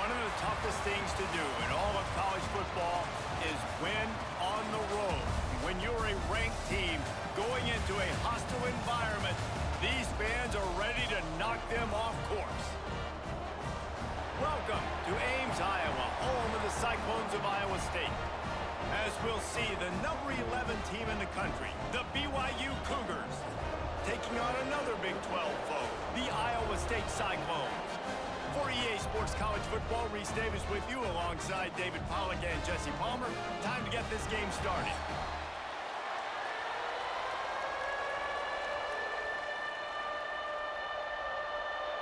One of the toughest things to do in all of college football is win on the road. When you're a ranked team going into a hostile environment, these fans are ready to knock them off course. Welcome to Ames, Iowa, home of the Cyclones of Iowa State. As we'll see, the number 11 team in the country, the BYU Cougars, taking on another Big 12 foe, the Iowa State Cyclones. For EA Sports College Football, Reese Davis with you alongside David Pollack and Jesse Palmer. Time to get this game started.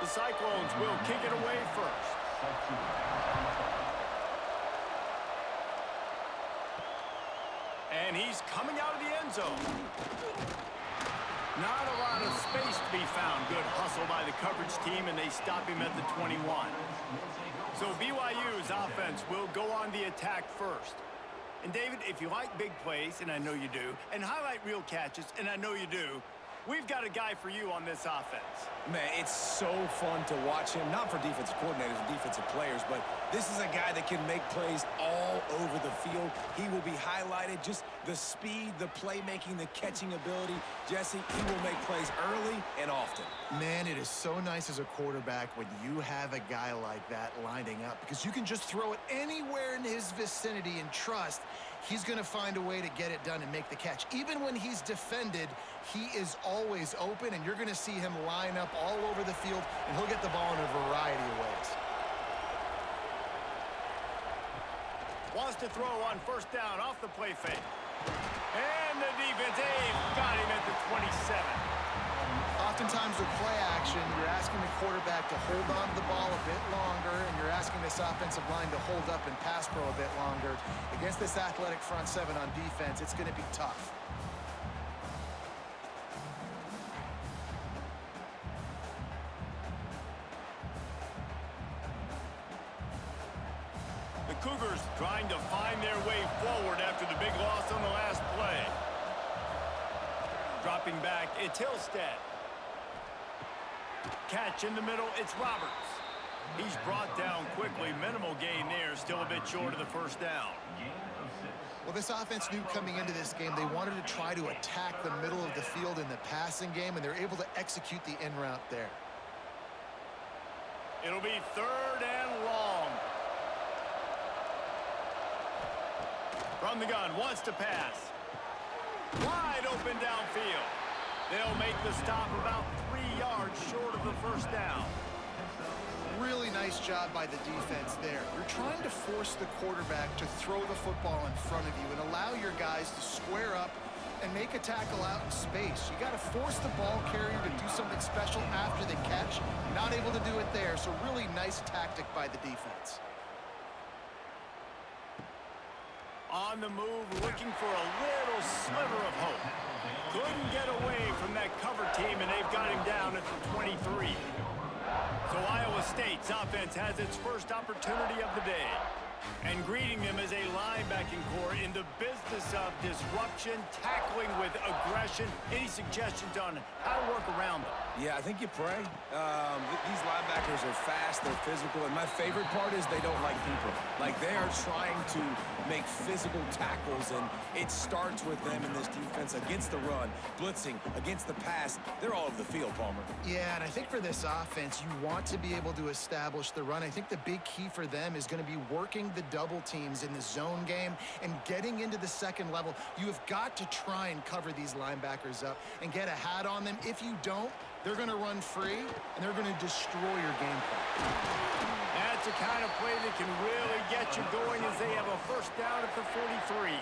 The Cyclones will kick it away first. And he's coming out of the end zone. Not a lot of space to be found. Good hustle by the coverage team, and they stop him at the 21. So BYU's offense will go on the attack first. And David, if you like big plays, and I know you do, and highlight real catches, and I know you do, we've got a guy for you on this offense. Man, it's so fun to watch him, not for defensive coordinators and defensive players, but this is a guy that can make plays all over the field. He will be highlighted, just the speed, the playmaking, the catching ability. Jesse, he will make plays early and often. Man, it is so nice as a quarterback when you have a guy like that lining up, because you can just throw it anywhere in his vicinity and trust he's going to find a way to get it done and make the catch. Even when he's defended, he is always open, and you're going to see him line up all over the field, and he'll get the ball in a variety of ways. Wants to throw on first down off the play fake. And the defense, got him at the 27. Oftentimes with play action, you're asking the quarterback to hold on to the ball a bit longer, and you're asking this offensive line to hold up and pass pro a bit longer. Against this athletic front seven on defense, it's going to be tough. The Cougars trying to find their way forward after the big loss on the last play. Dropping back, it's Hillstead. Catch in the middle, it's Roberts. He's brought down quickly. Minimal gain there, still a bit short of the first down. Well, this offense knew coming into this game they wanted to try to attack the middle of the field in the passing game, and they're able to execute the in route there. It'll be third and long. From the gun, wants to pass. Wide open downfield. They'll make the stop about 3 yards short of the first down. Really nice job by the defense there. You're trying to force the quarterback to throw the football in front of you and allow your guys to square up and make a tackle out in space. You got to force the ball carrier to do something special after the catch. Not able to do it there, so really nice tactic by the defense. On the move, looking for a little sliver of hope. Couldn't get away from that cover team, and they've got him down at the 23. So Iowa State's offense has its first opportunity of the day. And greeting them as a linebacking core in the business of disruption, tackling with aggression. Any suggestions on how to work around them? Yeah, I think you pray. These linebackers are fast, they're physical, and my favorite part is they don't like people. Like, they are trying to make physical tackles, and it starts with them in this defense against the run, blitzing, against the pass. They're all over the field, Palmer. Yeah, and I think for this offense, you want to be able to establish the run. I think the big key for them is going to be working the double teams in the zone game and getting into the second level. You have got to try and cover these linebackers up and get a hat on them. If you don't, they're going to run free, and they're going to destroy your game plan. That's a kind of play that can really get you going as they have a first down at the 43.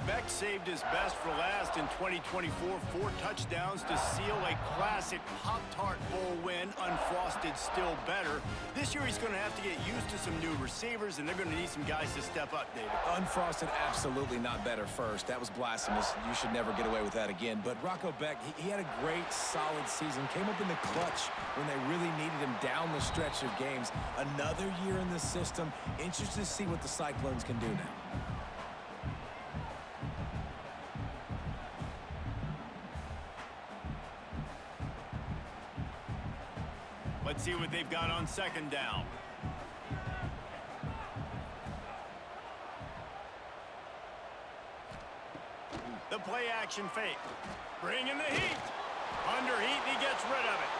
Beck saved his best for last in 2024. 4 touchdowns to seal a classic Pop-Tart Bowl win. Unfrosted still better. This year he's going to have to get used to some new receivers, and they're going to need some guys to step up, David. Unfrosted, absolutely not better first. That was blasphemous. You should never get away with that again. But Rocco Beck, he had a great, solid season. Came up in the clutch when they really needed him down the stretch of games. Another year in the system. Interested to see what the Cyclones can do now. Let's see what they've got on second down. play-action fake. Bringing the heat. Under heat, and he gets rid of it.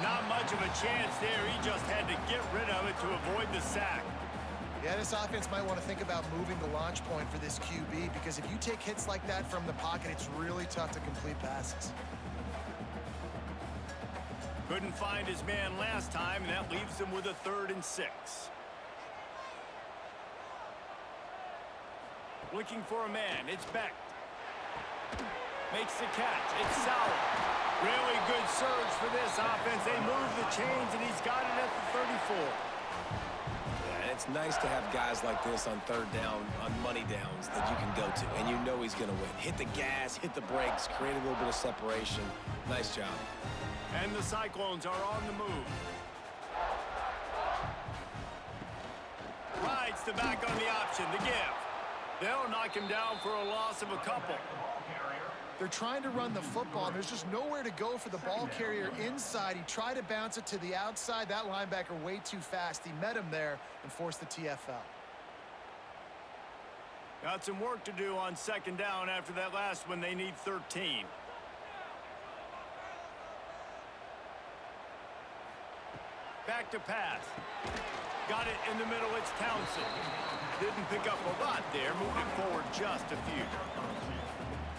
Not much of a chance there. He just had to get rid of it to avoid the sack. Yeah, this offense might want to think about moving the launch point for this QB, because if you take hits like that from the pocket, it's really tough to complete passes. Couldn't find his man last time, and that leaves him with a 3rd and 6. Looking for a man. It's Beck. Makes the catch. It's Sauer. Really good surge for this offense. They move the chains, and he's got it at the 34. Yeah, it's nice to have guys like this on 3rd down, on money downs that you can go to, and you know he's going to win. Hit the gas, hit the brakes, create a little bit of separation. Nice job. And the Cyclones are on the move. Rides the back on the option. The give. They'll knock him down for a loss of a couple. They're trying to run the football, and there's just nowhere to go for the ball carrier inside. He tried to bounce it to the outside. That linebacker way too fast. He met him there and forced the TFL. Got some work to do on 2nd down after that last one. They need 13. Back to pass. Got it in the middle. It's Townsend. Didn't pick up a lot there. Moving forward just a few.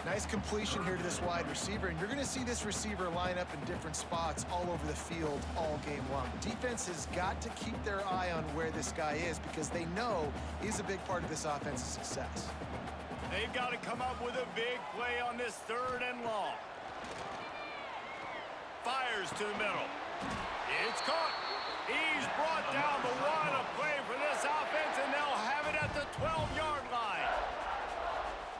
Nice completion here to this wide receiver, and you're going to see this receiver line up in different spots all over the field all game long. Defense has got to keep their eye on where this guy is, because they know he's a big part of this offense's success. They've got to come up with a big play on this 3rd and long. Fires to the middle. It's caught. He's brought down the run. A play for this offense, and they'll have it at the 12-yard line.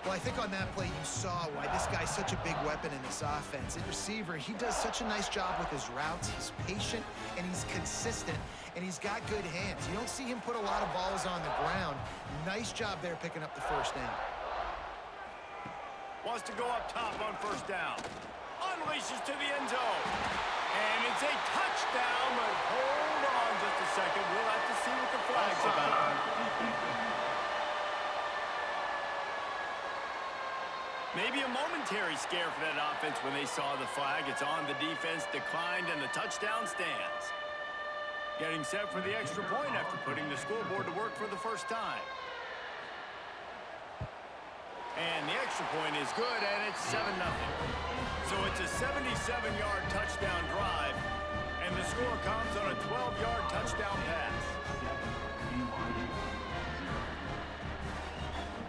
Well, I think on that play you saw why this guy's such a big weapon in this offense. At receiver, he does such a nice job with his routes. He's patient, and he's consistent, and he's got good hands. You don't see him put a lot of balls on the ground. Nice job there picking up the 1st down. Wants to go up top on 1st down. Unleashes to the end zone. And it's a touchdown, but hold on just a second. We'll have to see what the flag's about. Maybe a momentary scare for that offense when they saw the flag. It's on. The defense declined, and the touchdown stands. Getting set for the extra point after putting the scoreboard to work for the 1st time. And the extra point is good, and it's 7-0. So it's a 77-yard touchdown drive, and the score comes on a 12-yard touchdown pass.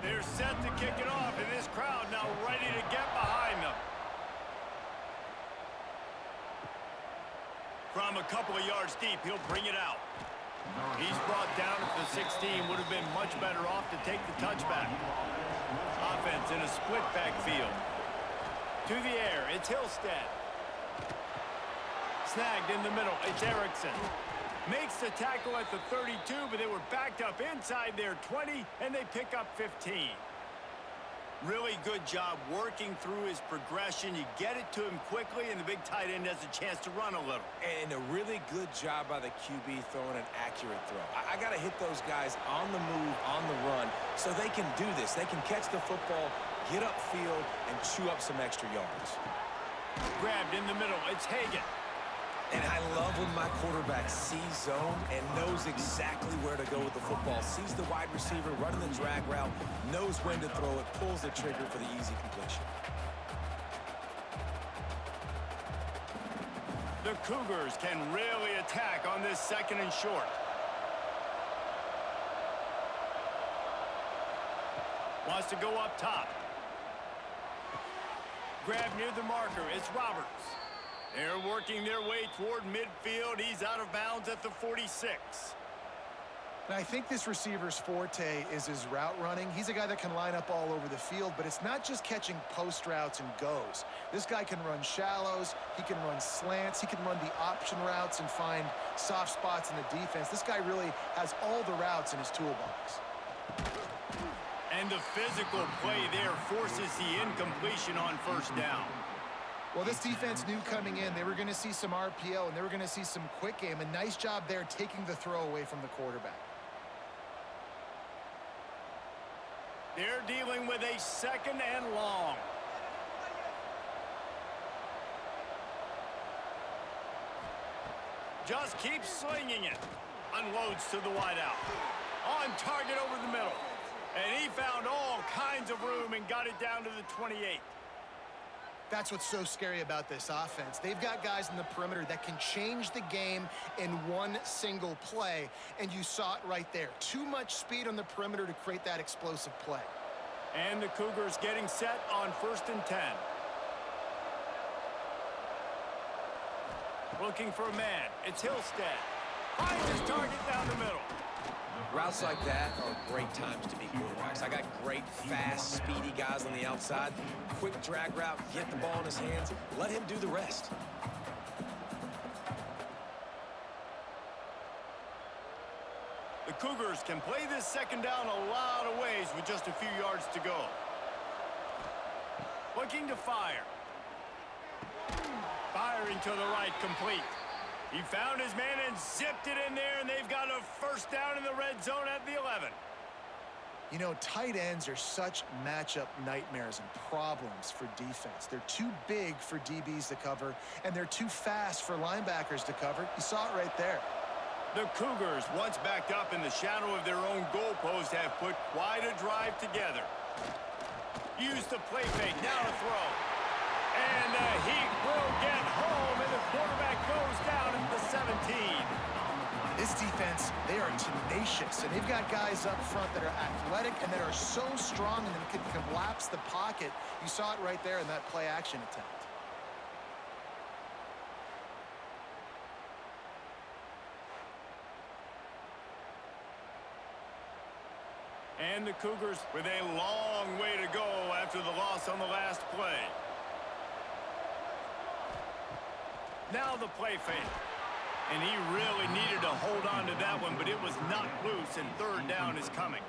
They're set to kick it off, and this crowd now ready to get behind them. From a couple of yards deep, he'll bring it out. He's brought down at the 16. Would have been much better off to take the touchback. Offense in a split backfield. To the air, it's Hillstead. Snagged in the middle, it's Erickson. Makes the tackle at the 32, but they were backed up inside their 20, and they pick up 15. Really good job working through his progression. You get it to him quickly, and the big tight end has a chance to run a little. And a really good job by the QB throwing an accurate throw. I got to hit those guys on the move, on the run, so they can do this. They can catch the football, get upfield, and chew up some extra yards. Grabbed in the middle, it's Hagan. And I love when my quarterback sees zone and knows exactly where to go with the football. Sees the wide receiver running the drag route, knows when to throw it, pulls the trigger for the easy completion. The Cougars can really attack on this 2nd and short. Wants to go up top. Grab near the marker, it's Roberts. They're working their way toward midfield. He's out of bounds at the 46. And I think this receiver's forte is his route running. He's a guy that can line up all over the field, but it's not just catching post routes and goes. This guy can run shallows, he can run slants, he can run the option routes and find soft spots in the defense. This guy really has all the routes in his toolbox. And the physical play there forces the incompletion on 1st down. Well, this defense knew coming in they were going to see some RPO and they were going to see some quick game. A nice job there taking the throw away from the quarterback. They're dealing with a 2nd and long. Just keeps slinging it. Unloads to the wideout. On target over the middle. And he found all kinds of room and got it down to the 28. That's what's so scary about this offense. They've got guys in the perimeter that can change the game in one single play, and you saw it right there. Too much speed on the perimeter to create that explosive play. And the Cougars getting set on 1st and 10. Looking for a man. It's Hillstead. Finds his target down the middle. Routes like that are great times to be quarterbacks. I got great, fast, speedy guys on the outside. Quick drag route, get the ball in his hands, let him do the rest. The Cougars can play this second down a lot of ways with just a few yards to go. Looking to fire. Firing to the right, complete. He found his man and zipped it in there, and they've got a first down in the red zone at the 11. You know, tight ends are such matchup nightmares and problems for defense. They're too big for DBs to cover, and they're too fast for linebackers to cover. You saw it right there. The Cougars, once backed up in the shadow of their own goalpost, have put quite a drive together. Use the play fake, now to throw. And the Heat will get home, and the quarterback goes down at the 17. This defense, they are tenacious, and they've got guys up front that are athletic and that are so strong and that can collapse the pocket. You saw it right there in that play-action attempt. And the Cougars with a long way to go after the loss on the last play. Now the play fake. And he really needed to hold on to that one, but it was knocked loose, and third down is coming.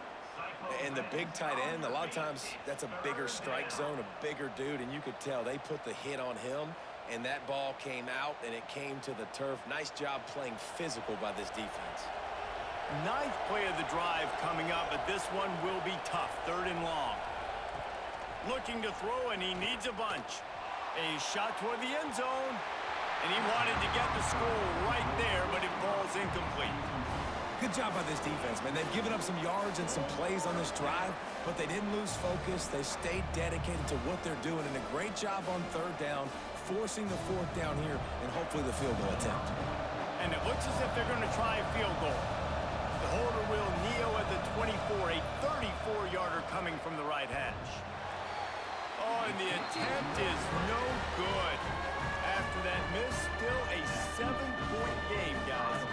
And the big tight end, a lot of times that's a bigger strike zone, a bigger dude, and you could tell they put the hit on him, and that ball came out, and it came to the turf. Nice job playing physical by this defense. Ninth play of the drive coming up, but this one will be tough. 3rd and long. Looking to throw, and he needs a bunch. A shot toward the end zone. And he wanted to get the score right there, but it falls incomplete. Good job by this defense, man. They've given up some yards and some plays on this drive, but they didn't lose focus. They stayed dedicated to what they're doing, and a great job on 3rd down, forcing the 4th down here, and hopefully the field goal attempt. And it looks as if they're going to try a field goal. The holder will kneel at the 24, a 34-yarder coming from the right hash. Oh, and the attempt is no good. After that miss, still a 7-point game, guys.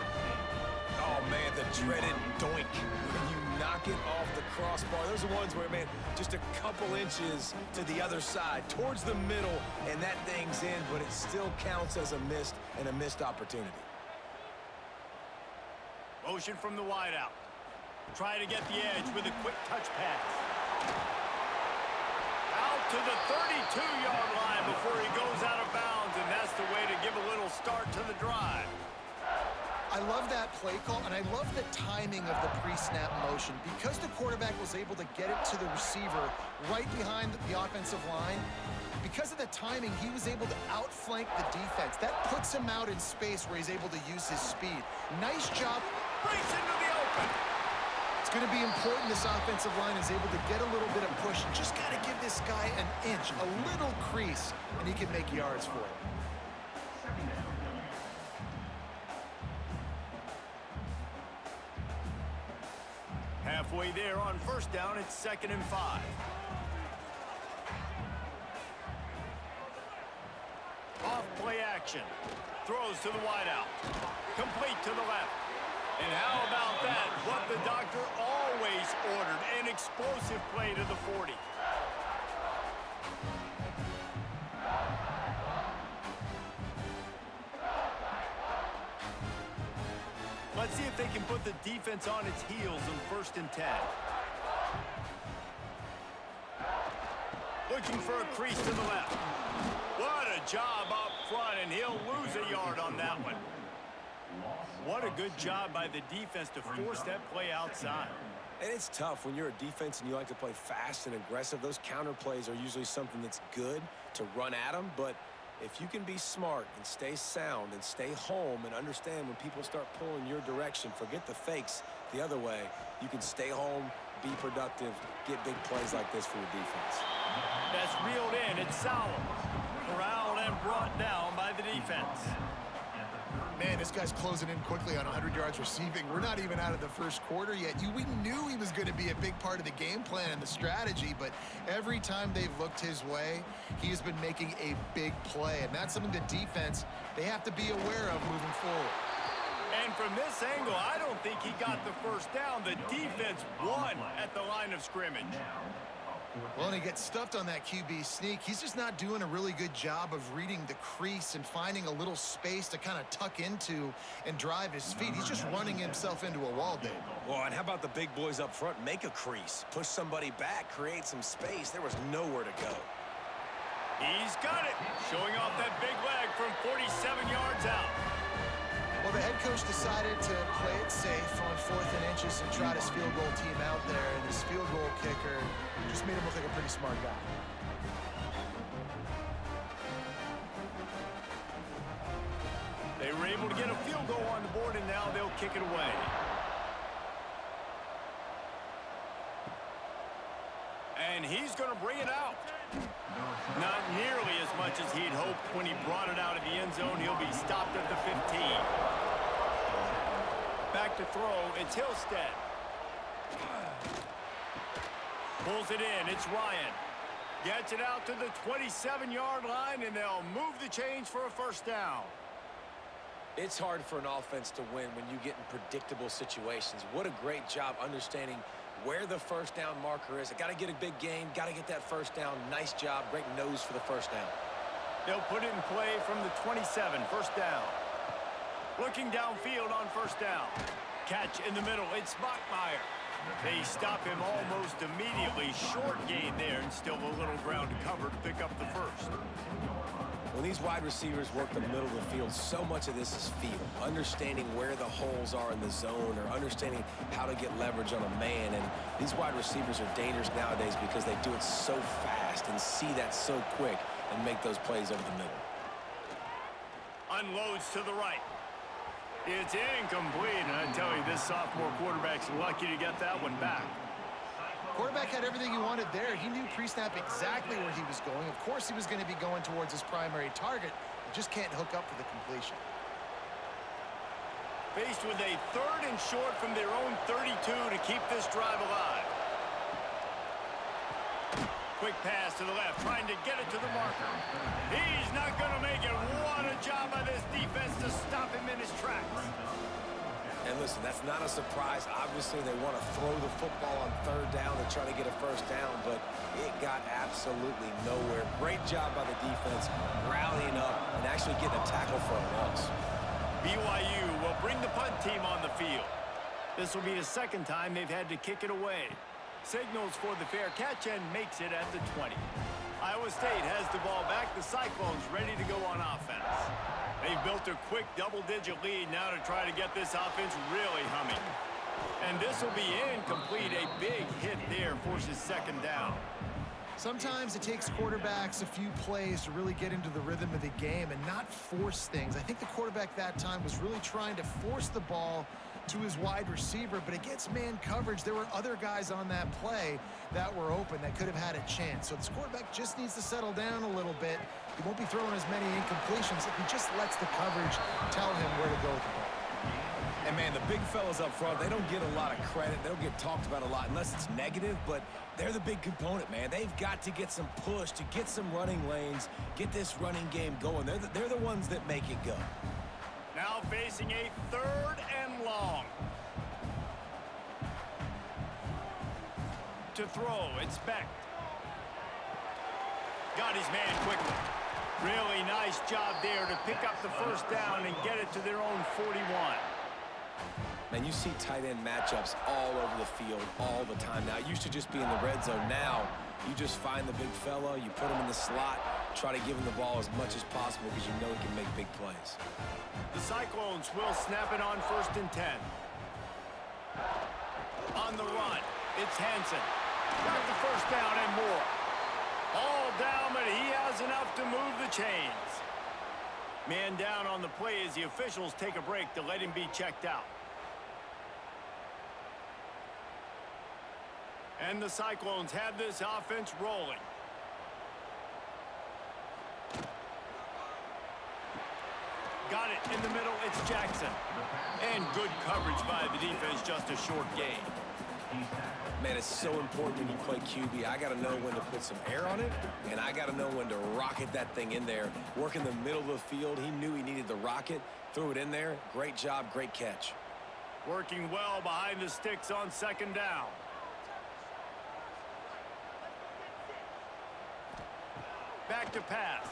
Oh, man, the dreaded doink. When you knock it off the crossbar, those are ones where, man, just a couple inches to the other side, towards the middle, and that thing's in, but it still counts as a missed opportunity. Motion from the wideout. Try to get the edge with a quick touch pass. Out to the 32-yard line before he goes out of bounds, and that's the way to give a little start to the drive. I love that play call, and I love the timing of the pre-snap motion. Because the quarterback was able to get it to the receiver right behind the offensive line, because of the timing, he was able to outflank the defense. That puts him out in space where he's able to use his speed. Nice job. Breaks into the open. It's going to be important this offensive line is able to get a little bit of push. Just got to give this guy an inch, a little crease, and he can make yards for it. Halfway there on 1st down, it's 2nd and 5. Off play action. Throws to the wideout. Complete to the left. And how about that? What the doctor always ordered. An explosive play to the 40. Let's see if they can put the defense on its heels on 1st and 10. Looking for a crease to the left. What a job up front, and he'll lose a yard on that one. What a good job by the defense to force that play outside. And it's tough when you're a defense and you like to play fast and aggressive. Those counter plays are usually something that's good to run at them, but If you can be smart and stay sound and stay home and understand when people start pulling your direction, forget the fakes the other way, you can stay home, be productive, get big plays like this for your defense. That's reeled in. It's Sowell. Corralled and brought down by the defense. Man, this guy's closing in quickly on 100 yards receiving. We're not even out of the first quarter yet. We knew he was going to be a big part of the game plan and the strategy, but every time they've looked his way, he has been making a big play, and that's something the defense, they have to be aware of moving forward. And from this angle, I don't think he got the first down. The defense won at the line of scrimmage. Well, and he gets stuffed on that QB sneak. He's just not doing a really good job of reading the crease and finding a little space to kind of tuck into and drive his feet. He's just running himself into a wall, Dave. Well, and how about the big boys up front? Make a crease, push somebody back, create some space. There was nowhere to go. He's got it, showing off that big leg from 47 yards out. Well, the head coach decided to play it safe on 4th and inches and trot his field goal team out there, and his field goal kicker just made him look like a pretty smart guy. They were able to get a field goal on the board, and now they'll kick it away. And he's going to bring it out. Not nearly as much as he'd hoped when he brought it out of the end zone. He'll be stopped at the 15. Back to throw, it's Hillstead. Pulls it in, it's Ryan. Gets it out to the 27-yard line, and they'll move the chains for a first down. It's hard for an offense to win when you get in predictable situations. What a great job understanding where the first down marker is. I got to get a big game, got to get that first down. Nice job, great nose for the first down. They'll put it in play from the 27, first down. Looking downfield on first down. Catch in the middle, it's Bachmeier. They stop him almost immediately. Short gain there, and still a little ground to cover to pick up the first. When these wide receivers work the middle of the field, so much of this is feel. Understanding where the holes are in the zone, or understanding how to get leverage on a man. And these wide receivers are dangerous nowadays because they do it so fast and see that so quick and make those plays over the middle. Unloads to the right. It's incomplete, and I tell you, this sophomore quarterback's lucky to get that one back. Quarterback had everything he wanted there. He knew pre-snap exactly where he was going. Of course he was going to be going towards his primary target. He just can't hook up for the completion. Faced with a 3rd and short from their own 32 to keep this drive alive. Quick pass to the left, trying to get it to the marker. He's not going to make it. What a job by this defense to stop him in his tracks. And listen, that's not a surprise. Obviously, they want to throw the football on 3rd down and try to get a first down, but it got absolutely nowhere. Great job by the defense, rallying up and actually getting a tackle for a loss. BYU will bring the punt team on the field. This will be the 2nd time they've had to kick it away. Signals for the fair catch and makes it at the 20. Iowa State has the ball back. The Cyclones ready to go on offense. They've built a quick double-digit lead now to try to get this offense really humming. And this will be incomplete. A big hit there forces 2nd down. Sometimes it takes quarterbacks a few plays to really get into the rhythm of the game and not force things. I think the quarterback that time was really trying to force the ball to his wide receiver, but against man coverage, there were other guys on that play that were open that could have had a chance. So this quarterback just needs to settle down a little bit. He won't be throwing as many incompletions if he just lets the coverage tell him where to go with the ball. And, man, the big fellas up front, they don't get a lot of credit. They don't get talked about a lot unless it's negative, but they're the big component, man. They've got to get some push, to get some running lanes, get this running game going. They're the ones that make it go. Now facing a 3rd and long. To throw, it's Beck. Got his man quickly. Really nice job there to pick up the first down and get it to their own 41. Man, you see tight end matchups all over the field all the time now. It used to just be in the red zone. Now you just find the big fella, you put him in the slot, try to give him the ball as much as possible because you know he can make big plays. The Cyclones will snap it on 1st and 10. On the run, it's Hansen. Got the first down and more. All down, but he has enough to move the chains. Man down on the play as the officials take a break to let him be checked out. And the Cyclones have this offense rolling. Got it in the middle. It's Jackson. And good coverage by the defense, just a short gain. Man, it's so important when you play QB. I got to know when to put some air on it, and I got to know when to rocket that thing in there. Work in the middle of the field. He knew he needed the rocket. Threw it in there. Great job, great catch. Working well behind the sticks on second down. Back to pass.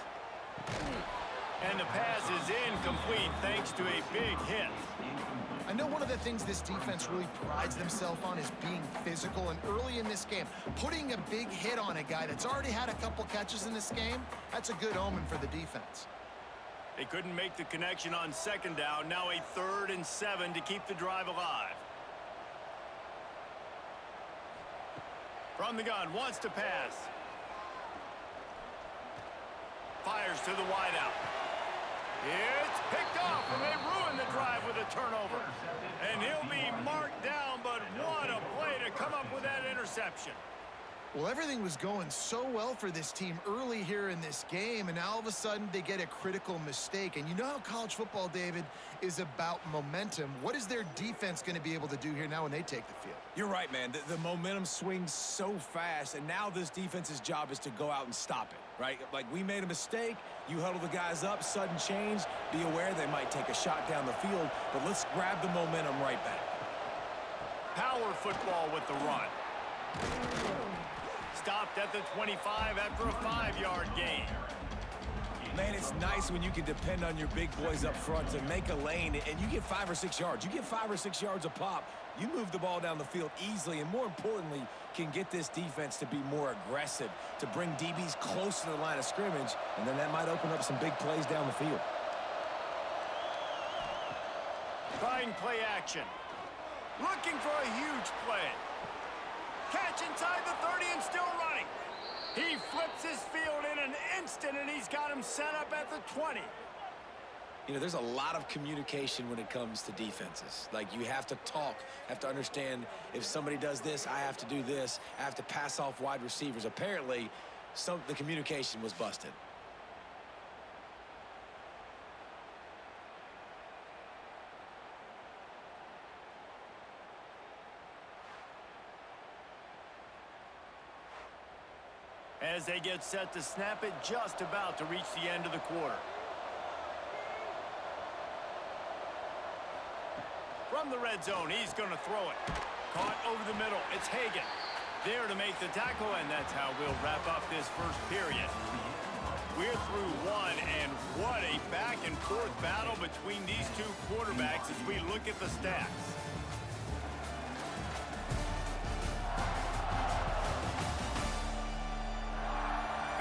And the pass is incomplete thanks to a big hit. I know one of the things this defense really prides themselves on is being physical, and early in this game, putting a big hit on a guy that's already had a couple catches in this game, that's a good omen for the defense. They couldn't make the connection on second down. Now a 3rd and 7 to keep the drive alive. From the gun, wants to pass. Fires to the wideout. It's picked off, and they ruin the drive with a turnover. And he'll be marked down, but what a play to come up with that interception. Well, everything was going so well for this team early here in this game, and now all of a sudden they get a critical mistake. And you know how college football, David, is about momentum. What is their defense going to be able to do here now when they take the field? You're right, man. The momentum swings so fast, and now this defense's job is to go out and stop it, right? Like, we made a mistake. You huddle the guys up, sudden change. Be aware they might take a shot down the field, but let's grab the momentum right back. Power football with the run. Stopped at the 25 after a 5-yard gain. Man, it's nice when you can depend on your big boys up front to make a lane, and you get 5 or 6 yards. You get 5 or 6 yards a pop. You move the ball down the field easily, and more importantly, can get this defense to be more aggressive, to bring DBs close to the line of scrimmage, and then that might open up some big plays down the field. Trying play action. Looking for a huge play. Catch inside the 30 and still running. He flips his field in an instant, and he's got him set up at the 20. You know, there's a lot of communication when it comes to defenses. Like, you have to talk, have to understand if somebody does this, I have to do this. I have to pass off wide receivers. Apparently, the communication was busted. As they get set to snap it, just about to reach the end of the quarter. From the red zone, he's going to throw it. Caught over the middle. It's Hagan. There to make the tackle, and that's how we'll wrap up this first period. We're through one, and what a back-and-forth battle between these two quarterbacks as we look at the stats.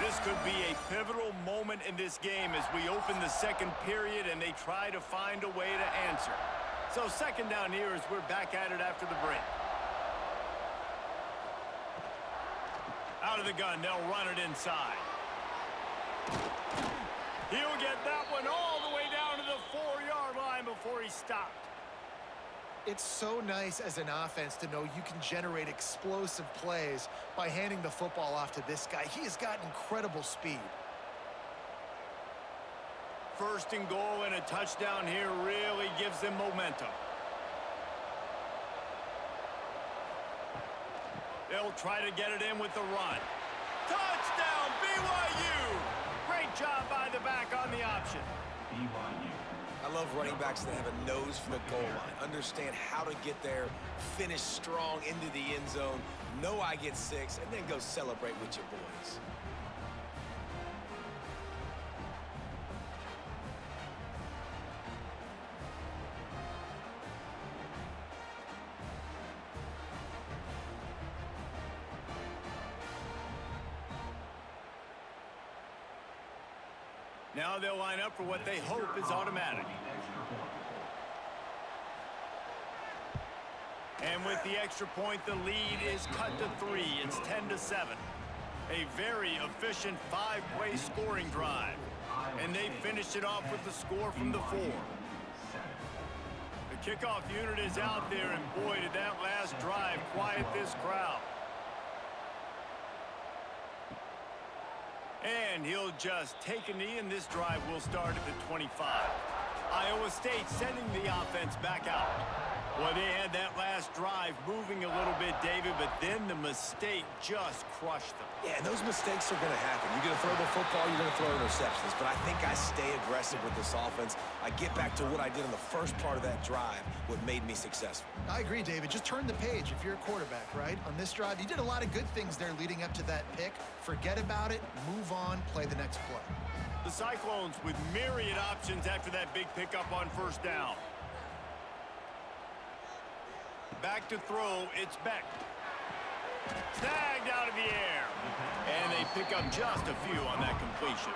This could be a pivotal moment in this game as we open the second period and they try to find a way to answer. So second down here as we're back at it after the break. Out of the gun, they'll run it inside. He'll get that one all the way down to the 4-yard line before he stopped. It's so nice as an offense to know you can generate explosive plays by handing the football off to this guy. He has got incredible speed. First and goal and a touchdown here really gives them momentum. They'll try to get it in with the run. Touchdown, BYU! Great job by the back on the option. BYU. I love running backs that have a nose for the goal line. Understand how to get there, finish strong into the end zone, know I get 6, and then go celebrate with your boys. Now they'll line up for what they hope is automatic. And with the extra point, the lead is cut to 3. It's 10-7. A very efficient 5-play scoring drive. And they finished it off with the score from the 4. The kickoff unit is out there, and boy, did that last drive quiet this crowd. And he'll just take a knee, and this drive will start at the 25. Iowa State sending the offense back out. Well, they had that last drive moving a little bit, David, but then the mistake just crushed them. Yeah, and those mistakes are going to happen. You're going to throw the football, you're going to throw interceptions. But I think I stay aggressive with this offense. I get back to what I did in the first part of that drive, what made me successful. I agree, David. Just turn the page if you're a quarterback, right? On this drive, you did a lot of good things there leading up to that pick. Forget about it, move on, play the next play. The Cyclones with myriad options after that big pickup on first down. Back to throw, it's Beck. Snagged out of the air. And they pick up just a few on that completion.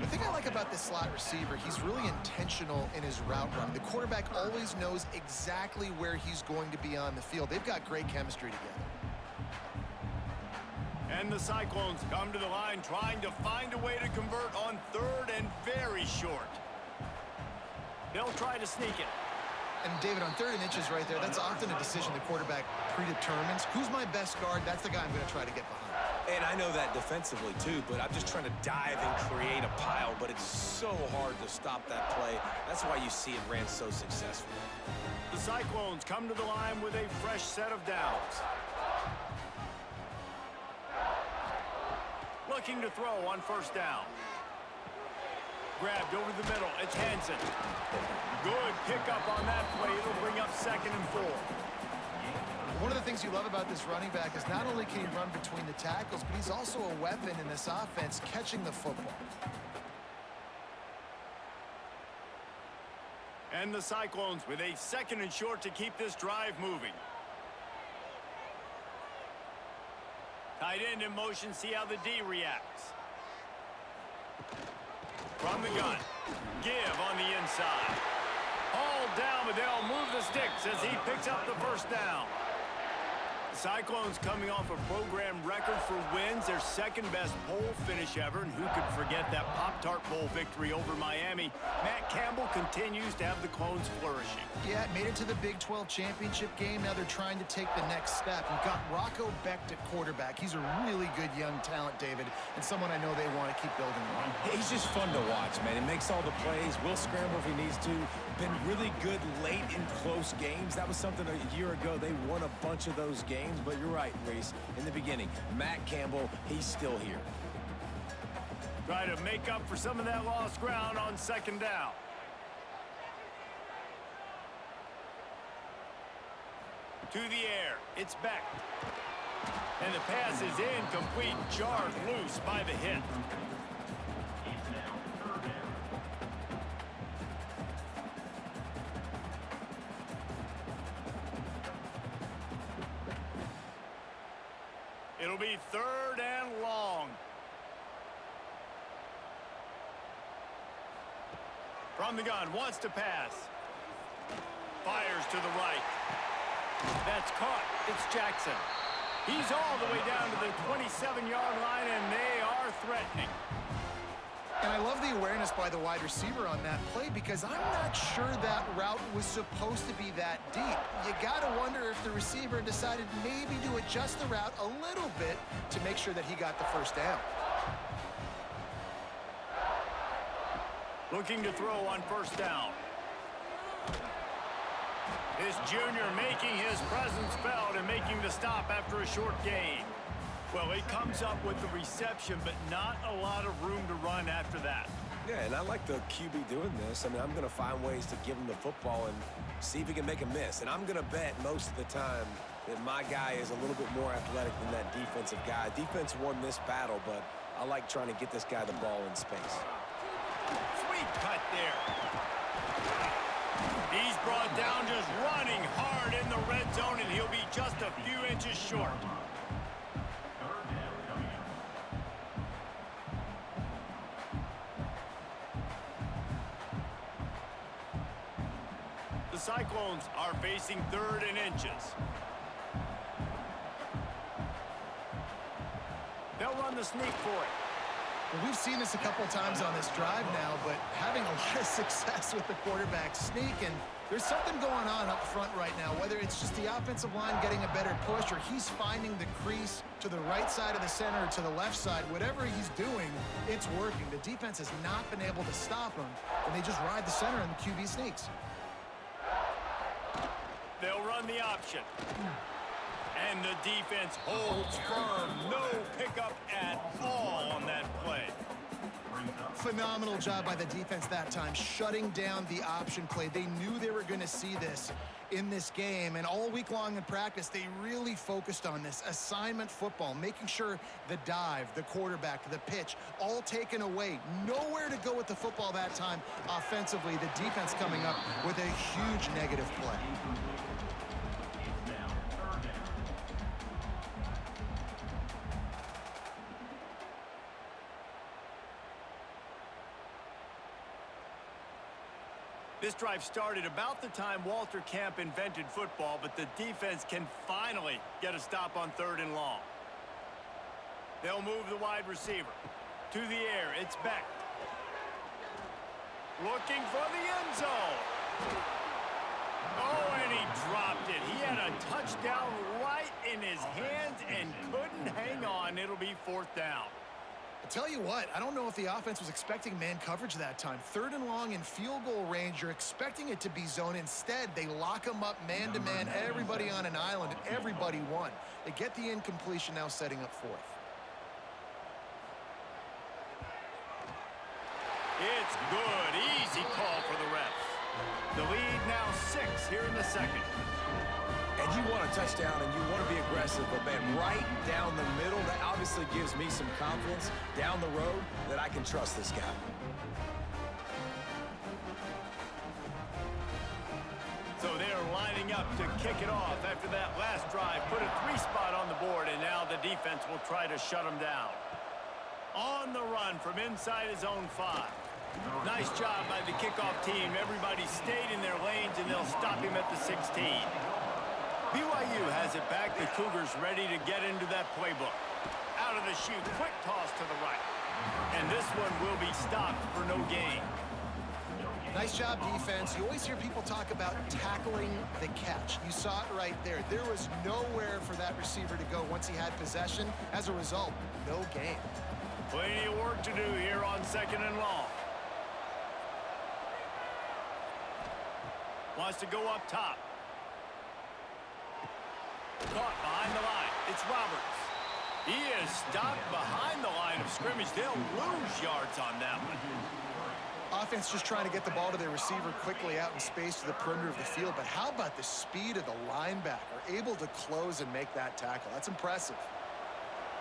The thing I like about this slot receiver, he's really intentional in his route run. The quarterback always knows exactly where he's going to be on the field. They've got great chemistry together. And the Cyclones come to the line trying to find a way to convert on 3rd and very short. They'll try to sneak it. And David, on 3rd and inches right there, that's often a decision the quarterback predetermines. Who's my best guard? That's the guy I'm going to try to get behind. And I know that defensively too, but I'm just trying to dive and create a pile, but it's so hard to stop that play. That's why you see it ran so successfully. The Cyclones come to the line with a fresh set of downs. Looking to throw on first down. Grabbed over the middle. It's Hansen. Good pickup on that play. It'll bring up 2nd and 4. One of the things you love about this running back is not only can he run between the tackles, but he's also a weapon in this offense catching the football. And the Cyclones with a 2nd and short to keep this drive moving. Tight end in motion, see how the D reacts. From the gun, give on the inside. Hauled down, but they'll move the sticks as he picks up the first down. The Cyclones coming off a program record for wins, their 2nd best bowl finish ever, and who could forget that Pop-Tart Bowl victory over Miami. Matt Campbell continues to have the Clones flourishing. Yeah, made it to the Big 12 championship game. Now they're trying to take the next step. You've got Rocco Becht at quarterback. He's a really good young talent, David, and someone I know they want to keep building on. He's just fun to watch, man. He makes all the plays, will scramble if he needs to. Been really good late in close games. That was something a year ago. They won a bunch of those games, but you're right, Reese. In the beginning, Matt Campbell, he's still here. Try to make up for some of that lost ground on 2nd down. To the air, it's Beck. And the pass is incomplete, jarred loose by the hit. It'll be 3rd and long. From the gun, wants to pass. Fires to the right. That's caught. It's Jackson. He's all the way down to the 27-yard line, and they are threatening. And I love the awareness by the wide receiver on that play because I'm not sure that route was supposed to be that deep. You got to wonder if the receiver decided maybe to adjust the route a little bit to make sure that he got the first down. Looking to throw on first down. This junior making his presence felt and making the stop after a short gain. Well, he comes up with the reception, but not a lot of room to run after that. Yeah, and I like the QB doing this. I mean, I'm going to find ways to give him the football and see if he can make a miss. And I'm going to bet most of the time that my guy is a little bit more athletic than that defensive guy. Defense won this battle, but I like trying to get this guy the ball in space. Sweet cut there. He's brought down just running hard in the red zone, and he'll be just a few inches short. The Cyclones are facing 3rd and inches. They'll run the sneak for it. Well, we've seen this a couple times on this drive now. success with the quarterback sneak, and there's something going on up front right now, whether it's just the offensive line getting a better push or he's finding the crease to the right side of the center or to the left side. Whatever he's doing, it's working. The defense has not been able to stop him, and they just ride the center and the QB sneaks. They'll run the option. And the defense holds firm. No pickup at all on that play. Phenomenal job by the defense that time, shutting down the option play. They knew they were going to see this in this game, and all week long in practice, they really focused on this assignment football, making sure the dive, the quarterback, the pitch, all taken away. Nowhere to go with the football that time offensively. The defense coming up with a huge negative play. This drive started about the time Walter Camp invented football, but the defense can finally get a stop on 3rd and long. They'll move the wide receiver. To the air, it's Beck. Looking for the end zone. Oh, and he dropped it. He had a touchdown right in his hands and couldn't hang on. It'll be 4th down. I'll tell you what, I don't know if the offense was expecting man coverage that time. 3rd and long in field goal range, you're expecting it to be zone. Instead, they lock them up man-to-man, everybody on an island, and everybody won. They get the incompletion, now setting up 4th. It's good. Easy call for the refs. The lead now 6 here in the 2nd. And you want a touchdown and you want to be aggressive, but man, right down the middle, that obviously gives me some confidence down the road that I can trust this guy. So they're lining up to kick it off after that last drive. Put a 3-spot on the board, and now the defense will try to shut them down. On the run from inside his own 5. Nice job by the kickoff team. Everybody stayed in their lanes, and they'll stop him at the 16. BYU has it back. The Cougars ready to get into that playbook. Out of the chute, quick toss to the right. And this one will be stopped for no gain. Nice job, defense. You always hear people talk about tackling the catch. You saw it right there. There was nowhere for that receiver to go once he had possession. As a result, no gain. Plenty of work to do here on 2nd and long. Wants to go up top. Caught behind the line. It's Roberts. He is stopped behind the line of scrimmage. They'll lose yards on that one. Offense just trying to get the ball to their receiver quickly out in space to the perimeter of the field. But how about the speed of the linebacker? Able to close and make that tackle. That's impressive.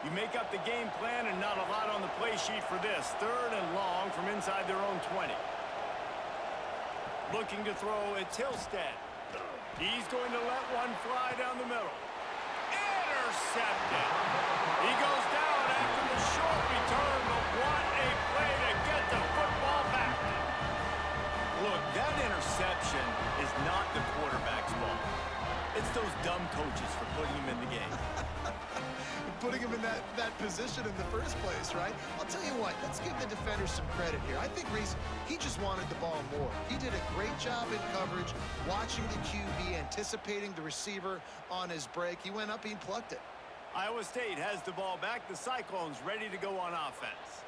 You make up the game plan and not a lot on the play sheet for this. 3rd and long from inside their own 20. Looking to throw, it's Hillstead. He's going to let one fly down the middle. Intercepted. He goes down after the short return, but what a play to get the football back. Look, that interception is not the quarterback's fault. It's those dumb coaches for putting him in the game. Putting him in that position in the first place, right? I'll tell you what, let's give the defenders some credit here. I think Reese, he just wanted the ball more. He did a great job in coverage, watching the QB, anticipating the receiver on his break. He went up, he plucked it. Iowa State has the ball back. The Cyclones ready to go on offense.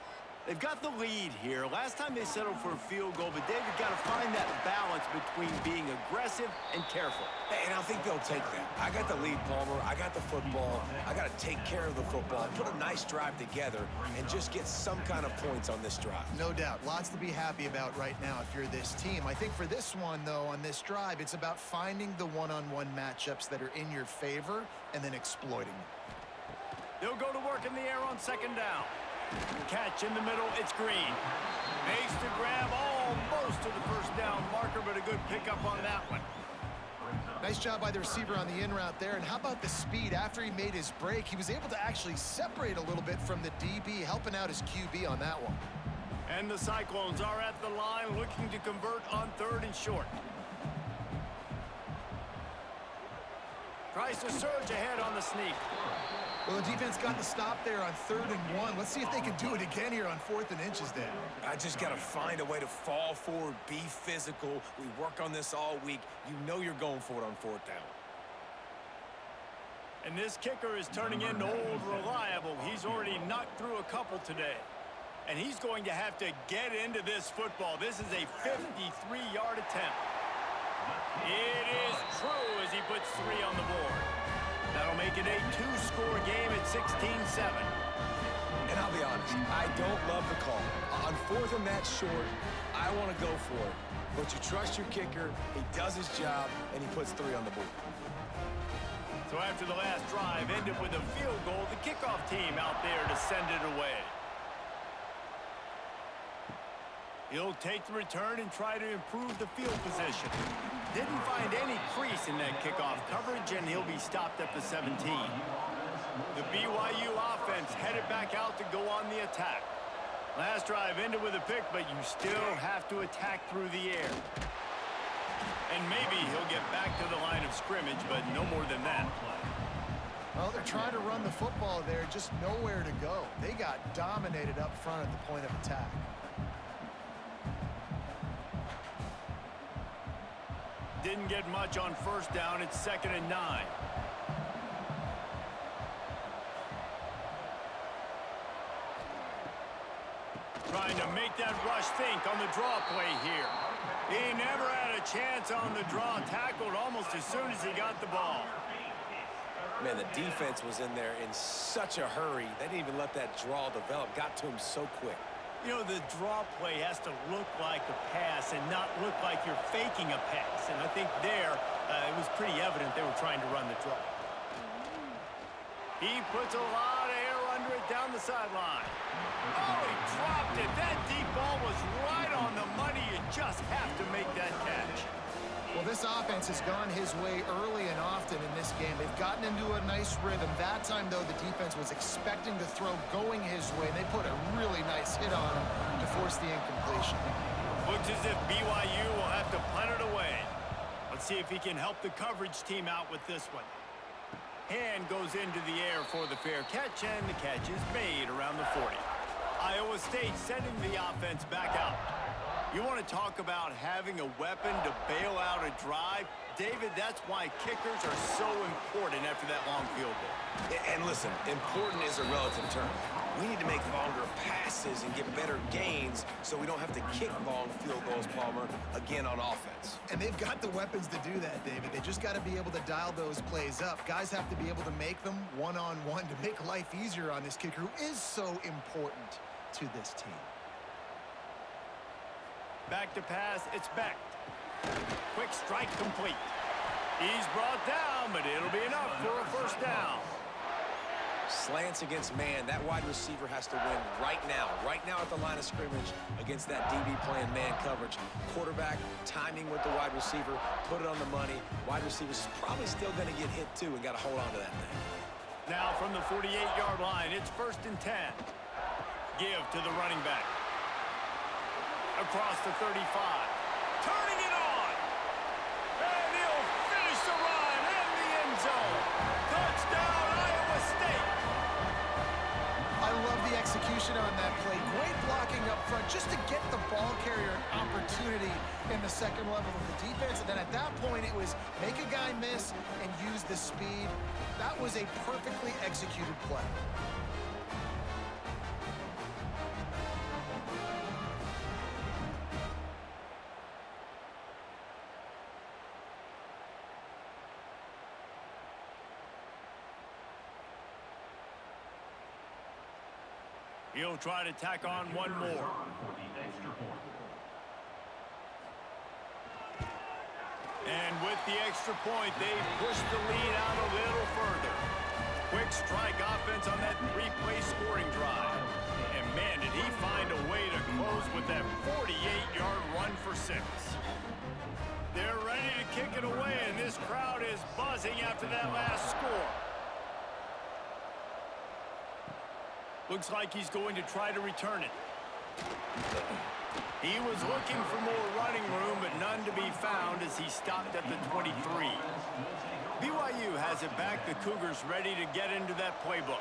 They've got the lead here. Last time they settled for a field goal, but they've got to find that balance between being aggressive and careful. And I think they'll take that. I got the lead, Palmer. I got the football. I got to take care of the football, put a nice drive together, and just get some kind of points on this drive. No doubt. Lots to be happy about right now if you're this team. I think for this one, though, on this drive, it's about finding the one-on-one matchups that are in your favor and then exploiting them. They'll go to work in the air on 2nd down. Catch in the middle, it's Green. Makes the grab almost to the 1st down marker, but a good pickup on that one. Nice job by the receiver on the in route there. And how about the speed? After he made his break, he was able to actually separate a little bit from the DB, helping out his QB on that one. And the Cyclones are at the line looking to convert on 3rd and short. Tries to surge ahead on the sneak. Well, the defense got the stop there on 3rd and 1. Let's see if they can do it again here on 4th and inches then. I just got to find a way to fall forward, be physical. We work on this all week. You know you're going for it on 4th down. And this kicker is turning into old reliable. He's already knocked through a couple today. And he's going to have to get into this football. This is a 53-yard attempt. It is true as he puts 3 on the board. That'll make it a 2-score game at 16-7. And I'll be honest, I don't love the call. On 4th and that short, I want to go for it. But you trust your kicker, he does his job, and he puts 3 on the board. So after the last drive ended with a field goal, the kickoff team out there to send it away. He'll take the return and try to improve the field position. Didn't find any crease in that kickoff coverage, and he'll be stopped at the 17. The BYU offense headed back out to go on the attack. Last drive ended with a pick, but you still have to attack through the air. And maybe he'll get back to the line of scrimmage, but no more than that. Well, they're trying to run the football there, just nowhere to go. They got dominated up front at the point of attack. Didn't get much on 1st down. It's 2nd and 9. Trying to make that rush think on the draw play here. He never had a chance on the draw. Tackled almost as soon as he got the ball. Man, the defense was in there in such a hurry. They didn't even let that draw develop. Got to him so quick. You know, the draw play has to look like a pass and not look like you're faking a pass. And I think there, it was pretty evident they were trying to run the draw. He puts a lot of air under it down the sideline. Oh, he dropped it. That deep ball was right on the money. You just have to make that catch. Well, this offense has gone his way early and often in this game. They've gotten into a nice rhythm. That time, though, the defense was expecting the throw going his way. They put a really nice hit on him to force the incompletion. Looks as if BYU will have to punt it away. Let's see if he can help the coverage team out with this one. Hand goes into the air for the fair catch, and the catch is made around the 40. Iowa State sending the offense back out. You want to talk about having a weapon to bail out a drive? David, that's why kickers are so important after that long field goal. And listen, important is a relative term. We need to make longer passes and get better gains so we don't have to kick long field goals, Palmer, again on offense. And they've got the weapons to do that, David. They just got to be able to dial those plays up. Guys have to be able to make them one-on-one to make life easier on this kicker who is so important to this team. Back to pass, it's Beck. Quick strike complete. He's brought down, but it'll be enough for a 1st down. Slants against man. That wide receiver has to win right now at the line of scrimmage against that DB playing man coverage. Quarterback, timing with the wide receiver, put it on the money. Wide receiver's probably still going to get hit too and got to hold on to that thing. Now from the 48-yard line, it's 1st and 10. Give to the running back. Across the 35. Turning it on. And he'll finish the run in the end zone. Touchdown, Iowa State. I love the execution on that play. Great blocking up front just to get the ball carrier an opportunity in the 2nd level of the defense. And then at that point, it was make a guy miss and use the speed. That was a perfectly executed play. He'll try to tack on one more. And with the extra point, they push the lead out a little further. Quick strike offense on that 3-play scoring drive. And man, did he find a way to close with that 48-yard run for 6. They're ready to kick it away, and this crowd is buzzing after that last score. Looks like he's going to try to return it. He was looking for more running room, but none to be be found as he stopped at the 23. BYU has it back. The Cougars ready to get into that playbook.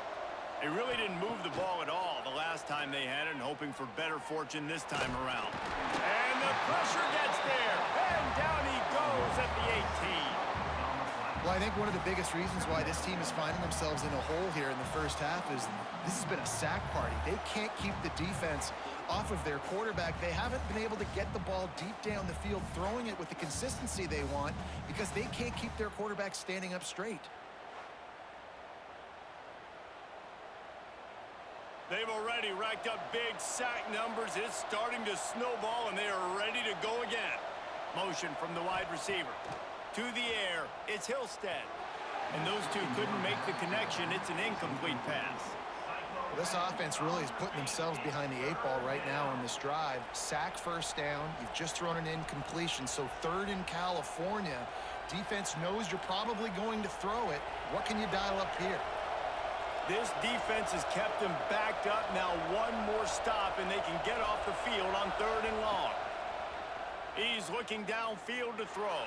They really didn't move the ball at all the last time they had it, and hoping for better fortune this time around. And the pressure gets there, and down he goes at the 18. Well, I think one of the biggest reasons why this team is finding themselves in a hole here in the first half is this has been a sack party. They can't keep the defense off of their quarterback. They haven't been able to get the ball deep down the field, throwing it with the consistency they want because they can't keep their quarterback standing up straight. They've already racked up big sack numbers. It's starting to snowball, and they are ready to go again. Motion from the wide receiver. To the air, it's Hillstead. And those two couldn't make the connection. It's an incomplete pass. This offense really is putting themselves behind the 8 ball right now on this drive. Sack first down. You've just thrown an incompletion, so 3rd in California. Defense knows you're probably going to throw it. What can you dial up here? This defense has kept them backed up. Now one more stop, and they can get off the field on 3rd and long. He's looking downfield to throw.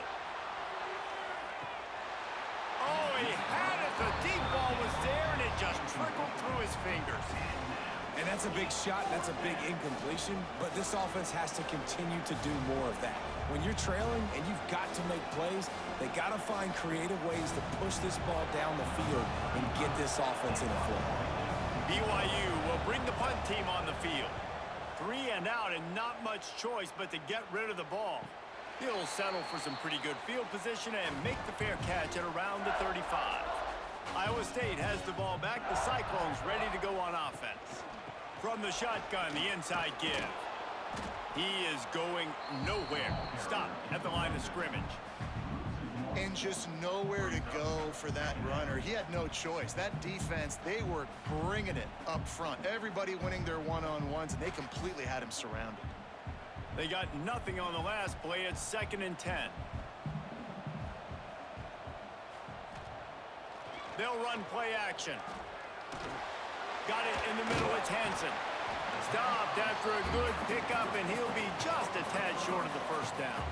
Oh, he had it. The deep ball was there, and it just trickled through his fingers. And that's a big shot, and that's a big incompletion, but this offense has to continue to do more of that. When you're trailing and you've got to make plays, they got to find creative ways to push this ball down the field and get this offense in a flow. BYU will bring the punt team on the field. 3 and out, and not much choice but to get rid of the ball. He'll settle for some pretty good field position and make the fair catch at around the 35. Iowa State has the ball back. The Cyclones ready to go on offense. From the shotgun, the inside give. He is going nowhere. Stop at the line of scrimmage. And just nowhere to go for that runner. He had no choice. That defense, they were bringing it up front. Everybody winning their one-on-ones, and they completely had him surrounded. They got nothing on the last play. It's 2nd and 10. They'll run play action. Got it in the middle. It's Hansen. Stopped after a good pickup, and he'll be just a tad short of the first down.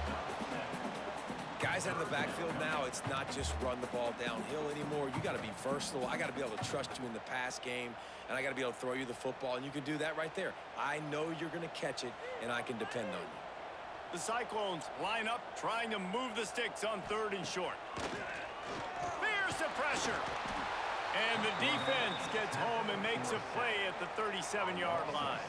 Guys out of the backfield now, it's not just run the ball downhill anymore. You got to be versatile. I got to be able to trust you in the pass game, and I got to be able to throw you the football, and you can do that right there. I know you're going to catch it, and I can depend on you. The Cyclones line up, trying to move the sticks on 3rd and short. There's the pressure. And the defense gets home and makes a play at the 37-yard line.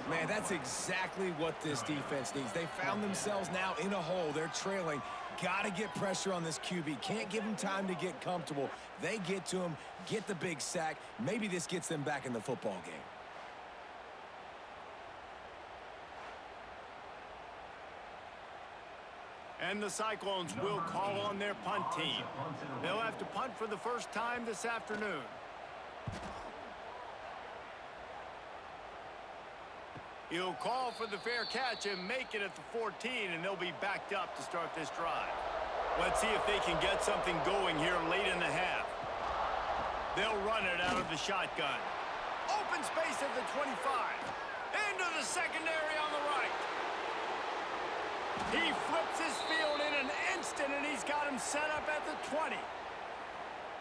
Man, that's exactly what this defense needs. They found themselves now in a hole. They're trailing. Got to get pressure on this QB. Can't give him time to get comfortable. They get to him, get the big sack. Maybe this gets them back in the football game. And the Cyclones will call on their punt team. They'll have to punt for the first time this afternoon. He'll call for the fair catch and make it at the 14, and they'll be backed up to start this drive. Let's see if they can get something going here late in the half. They'll run it out of the shotgun. Open space at the 25. Into the secondary on the right. He flips his field in an instant, and he's got him set up at the 20.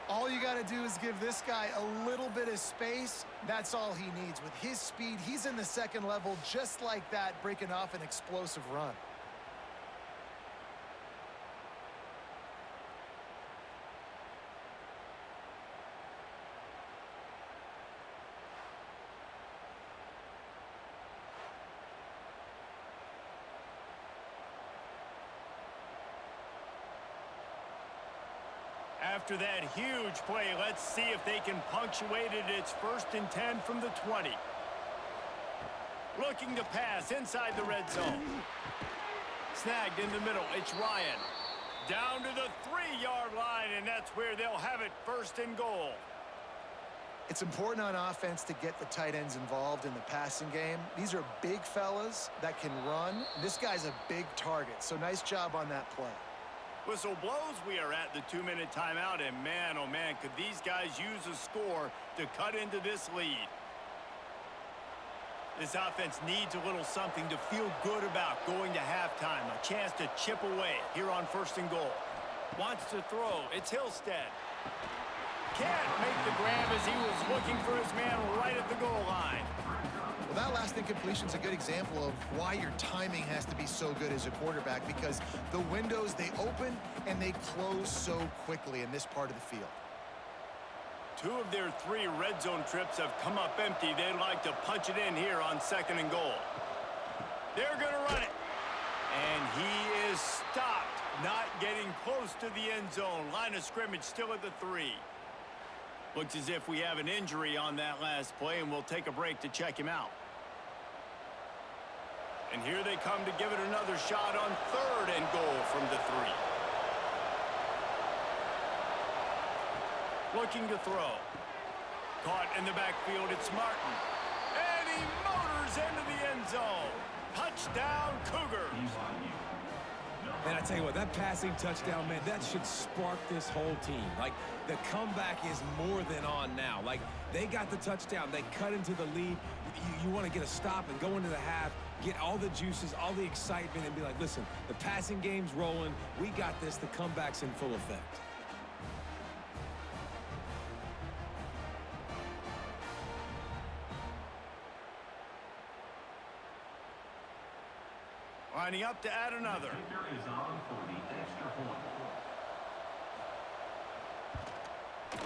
All you got to do is give this guy a little bit of space. That's all he needs. With his speed, he's in the 2nd level just like that, breaking off an explosive run. After that huge play, let's see if they can punctuate it. It's 1st and 10 from the 20. Looking to pass inside the red zone. Snagged in the middle. It's Ryan. Down to the 3-yard line, and that's where they'll have it, 1st and goal. It's important on offense to get the tight ends involved in the passing game. These are big fellas that can run. This guy's a big target, so nice job on that play. Whistle blows. We are at the 2-minute timeout, and man, oh man, could these guys use a score to cut into this lead. This offense needs a little something to feel good about going to halftime. A chance to chip away here on 1st and goal. Wants to throw. It's Hillstead. Can't make the grab as he was looking for his man right at the goal line. Well, that last incompletion is a good example of why your timing has to be so good as a quarterback, because the windows, they open and they close so quickly in this part of the field. 2 of their 3 red zone trips have come up empty. They'd like to punch it in here on 2nd and goal. They're going to run it. And he is stopped, not getting close to the end zone. Line of scrimmage still at the 3. Looks as if we have an injury on that last play, and we'll take a break to check him out. And here they come to give it another shot on 3rd and goal from the 3. Looking to throw. Caught in the backfield, it's Martin. And he motors into the end zone. Touchdown, Cougars. And I tell you what, that passing touchdown, man, that should spark this whole team. Like, the comeback is more than on now. Like, they got the touchdown. They cut into the lead. You want to get a stop and go into the half, get all the juices, all the excitement, and be like, listen, the passing game's rolling. We got this. The comeback's in full effect. Lining up to add another.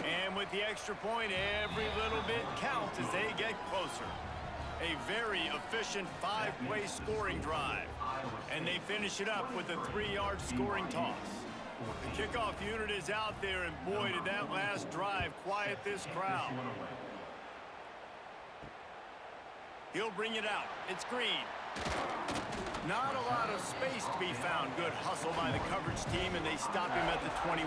And with the extra point, every little bit counts as they get closer. A very efficient 5-play scoring drive. And they finish it up with a 3-yard scoring toss. The kickoff unit is out there, and boy, did that last drive quiet this crowd. He'll bring it out. It's Green. Not a lot of space to be found. Good hustle by the coverage team, and they stop him at the 21.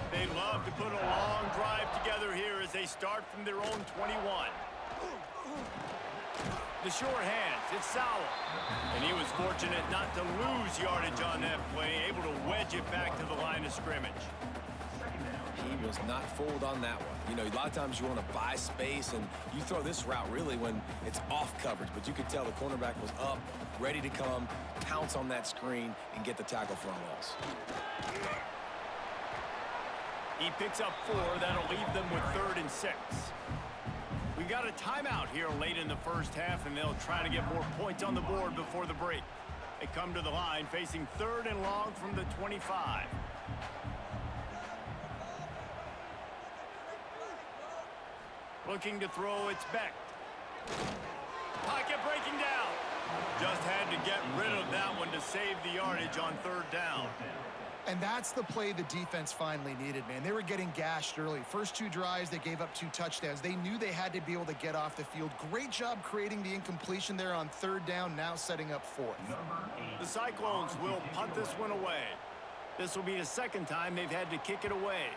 They love to put a long drive together here as they start from their own 21. The short hands, it's Sowell. And he was fortunate not to lose yardage on that play, able to wedge it back to the line of scrimmage. He was not fooled on that one. You know, a lot of times you want to buy space, and you throw this route really when it's off coverage. But you could tell the cornerback was up, ready to come, pounce on that screen, and get the tackle for a loss. He picks up 4. That'll leave them with 3rd and 6. We got a timeout here late in the first half, and they'll try to get more points on the board before the break. They come to the line facing 3rd and long from the 25. Looking to throw, it's Beck. Pocket breaking down. Just had to get rid of that one to save the yardage on 3rd down. And that's the play the defense finally needed, man. They were getting gashed early. First 2 drives, they gave up 2 touchdowns. They knew they had to be able to get off the field. Great job creating the incompletion there on 3rd down, now setting up 4th. The Cyclones will punt this one away. This will be the 2nd time they've had to kick it away.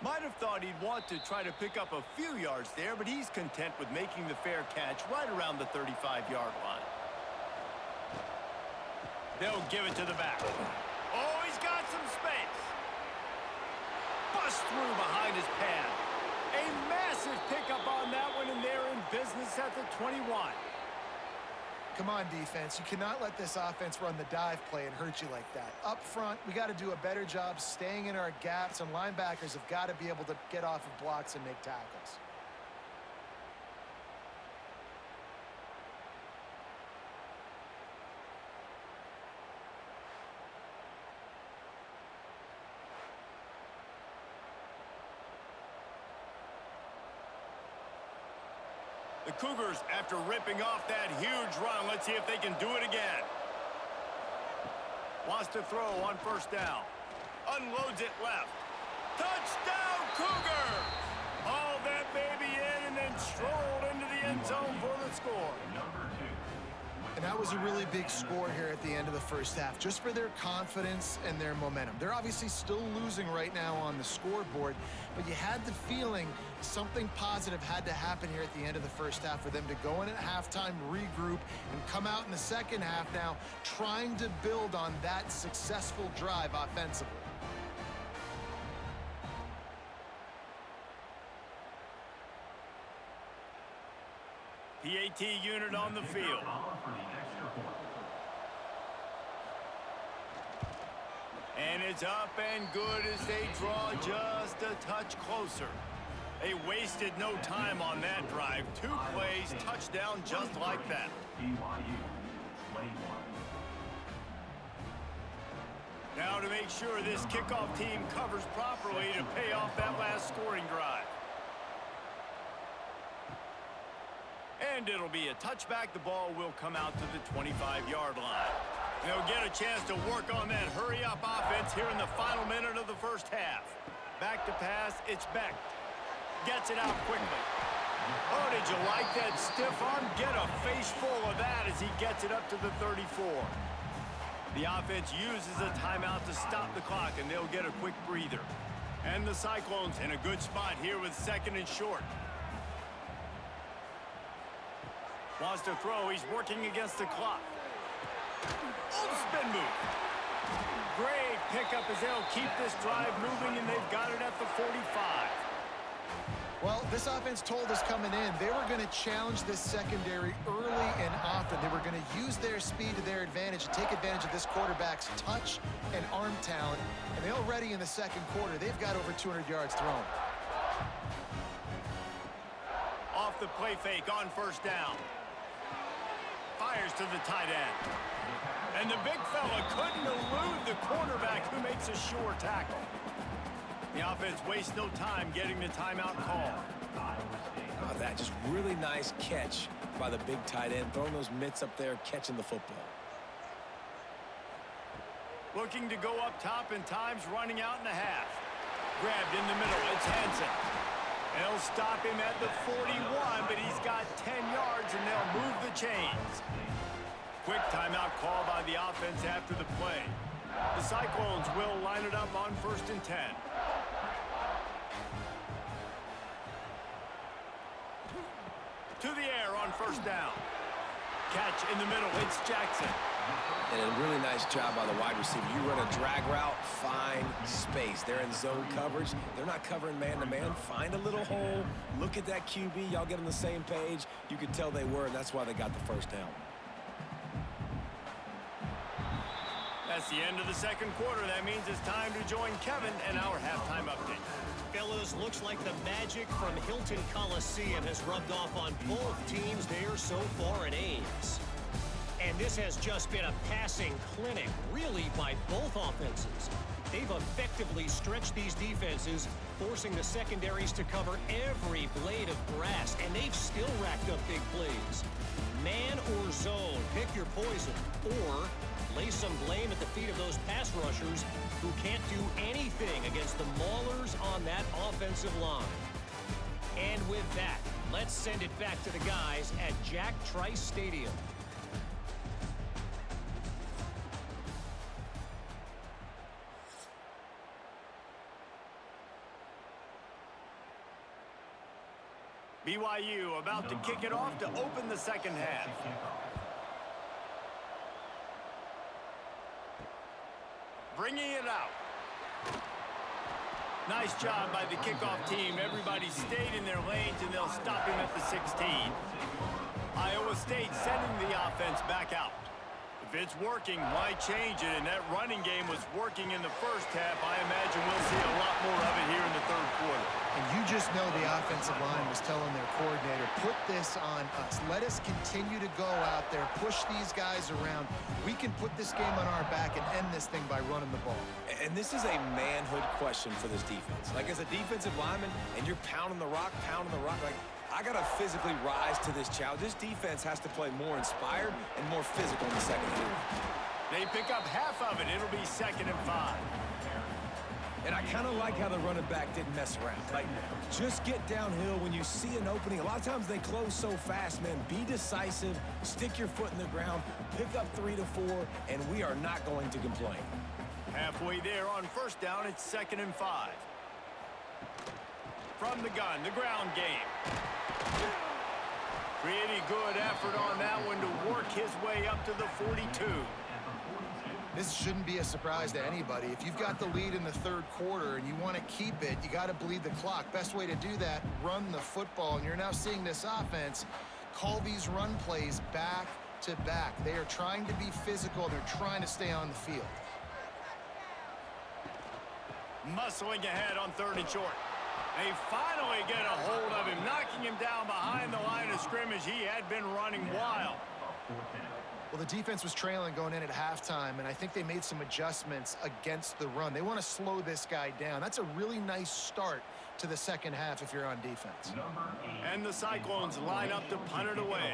Might have thought he'd want to try to pick up a few yards there, but he's content with making the fair catch right around the 35-yard line. They'll give it to the back. Oh, he's got some space. Bust through behind his pad. A massive pickup on that one, and they're in business at the 21. Come on, defense. You cannot let this offense run the dive play and hurt you like that. Up front, we got to do a better job staying in our gaps, and linebackers have got to be able to get off of blocks and make tackles. The Cougars, after ripping off that huge run, let's see if they can do it again. Wants to throw on 1st down. Unloads it left. Touchdown, Cougars! Hauled that baby in and then strolled into the end zone for the score. And that was a really big score here at the end of the first half, just for their confidence and their momentum. They're obviously still losing right now on the scoreboard, but you had the feeling something positive had to happen here at the end of the first half for them to go in at halftime, regroup, and come out in the second half now trying to build on that successful drive offensively. PAT unit on the field. And it's up and good as they draw just a touch closer. They wasted no time on that drive. 2 plays, touchdown just like that. Now to make sure this kickoff team covers properly to pay off that last scoring drive. And it'll be a touchback. The ball will come out to the 25-yard line. They'll get a chance to work on that hurry-up offense here in the final minute of the first half. Back to pass, it's Beck. Gets it out quickly. Oh, did you like that stiff arm? Get a face full of that as he gets it up to the 34. The offense uses a timeout to stop the clock, and they'll get a quick breather. And the Cyclones in a good spot here with 2nd and short. Wants to throw. He's working against the clock. Oh, spin move. Great pickup as they'll keep this drive moving, and they've got it at the 45. Well, this offense told us coming in they were going to challenge this secondary early and often. They were going to use their speed to their advantage and take advantage of this quarterback's touch and arm talent. And they already in the second quarter, they've got over 200 yards thrown. Off the play fake on first down. Fires to the tight end. And the big fella couldn't elude the cornerback who makes a sure tackle. The offense wastes no time getting the timeout call. Oh, that just really nice catch by the big tight end, throwing those mitts up there, catching the football. Looking to go up top, and time's running out in the half. Grabbed in the middle, it's Hansen. They'll stop him at the 41, but he's got 10 yards, and they'll move the chains. Quick timeout call by the offense after the play. The Cyclones will line it up on 1st and 10. To the air on first down. Catch in the middle, it's Jackson. And a really nice job by the wide receiver. You run a drag route, find space. They're in zone coverage. They're not covering man-to-man. Find a little hole. Look at that QB. Y'all get on the same page. You could tell they were, and that's why they got the first down. That's the end of the second quarter. That means it's time to join Kevin and our halftime update. Fellas, looks like the magic from Hilton Coliseum has rubbed off on both teams there so far in Ames. And this has just been a passing clinic, really, by both offenses. They've effectively stretched these defenses, forcing the secondaries to cover every blade of grass, and they've still racked up big plays. Man or zone, pick your poison, or lay some blame at the feet of those pass rushers who can't do anything against the maulers on that offensive line. And with that, let's send it back to the guys at Jack Trice Stadium. BYU about to kick it off to open the second half. Bringing it out. Nice job by the kickoff team. Everybody stayed in their lanes, and they'll stop him at the 16. Iowa State sending the offense back out. If it's working, why change it? And that running game was working in the first half. I imagine we'll see a lot more of it here in the third quarter. And you just know the offensive line was telling their coordinator, put this on us. Let us continue to go out there, push these guys around. We can put this game on our back and end this thing by running the ball. And this is a manhood question for this defense. Like, as a defensive lineman, and you're pounding the rock, like, I got to physically rise to this challenge. This defense has to play more inspired and more physical in the second half. They pick up half of it. It'll be 2nd and 5. And I kind of like how the running back didn't mess around. Like, just get downhill when you see an opening. A lot of times they close so fast, man. Be decisive, stick your foot in the ground, pick up 3 to 4, and we are not going to complain. Halfway there on first down, it's 2nd and 5. From the gun, the ground game. Pretty good effort on that one to work his way up to the 42. This shouldn't be a surprise to anybody. If you've got the lead in the third quarter and you want to keep it, you got to bleed the clock. Best way to do that, run the football. And you're now seeing this offense call these run plays back to back. They are trying to be physical. They're trying to stay on the field. Muscling ahead on 3rd and short. They finally get a hold of him, knocking him down behind the line of scrimmage. He had been running wild. Well, the defense was trailing going in at halftime, and I think they made some adjustments against the run. They want to slow this guy down. That's a really nice start to the second half if you're on defense. And the Cyclones line up to punt it away.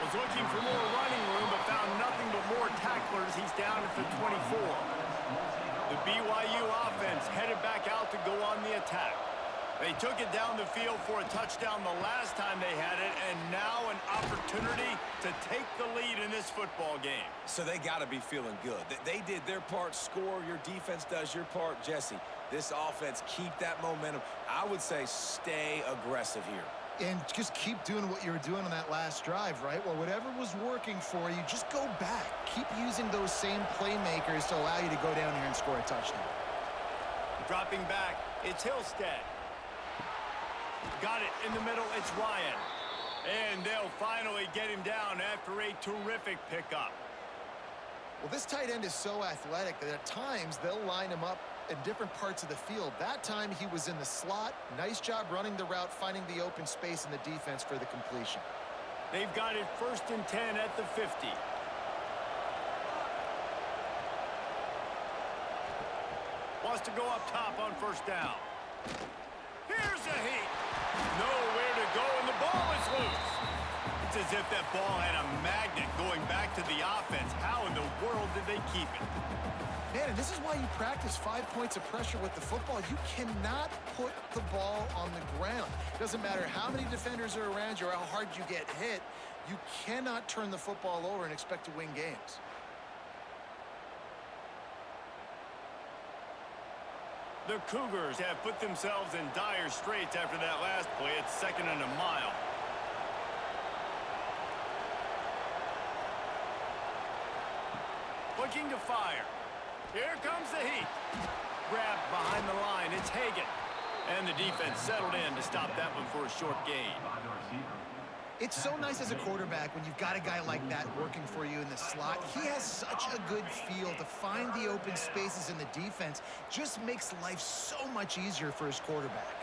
Was looking for more running room, but found nothing but more tacklers. He's down at the 24. The BYU offense headed back out to go on the attack. They took it down the field for a touchdown the last time they had it, and now an opportunity to take the lead in this football game. So they got to be feeling good. They did their part, score. Your defense does your part. Jesse, this offense, keep that momentum. I would say stay aggressive here. And just keep doing what you were doing on that last drive, right? Well, whatever was working for you, just go back. Keep using those same playmakers to allow you to go down here and score a touchdown. Dropping back, it's Hillstead. Got it in the middle, it's Ryan. And they'll finally get him down after a terrific pickup. Well, this tight end is so athletic that at times they'll line him up in different parts of the field. That time he was in the slot. Nice job running the route, finding the open space in the defense for the completion. They've got it 1st and 10 at the 50. Wants to go up top on 1st down. Here's a heat. Nowhere to go, and the ball is loose. It's as if that ball had a magnet going back to the offense. How in the world did they keep it? Man, and this is why you practice 5 points of pressure with the football. You cannot put the ball on the ground. Doesn't matter how many defenders are around you or how hard you get hit. You cannot turn the football over and expect to win games. The Cougars have put themselves in dire straits after that last play. It's 2nd and a mile. Looking to fire. Here comes the heat. Grabbed behind the line. It's Hagan. And the defense settled in to stop that one for a short gain. It's so nice as a quarterback when you've got a guy like that working for you in the slot. He has such a good feel to find the open spaces in the defense. Just makes life so much easier for his quarterback.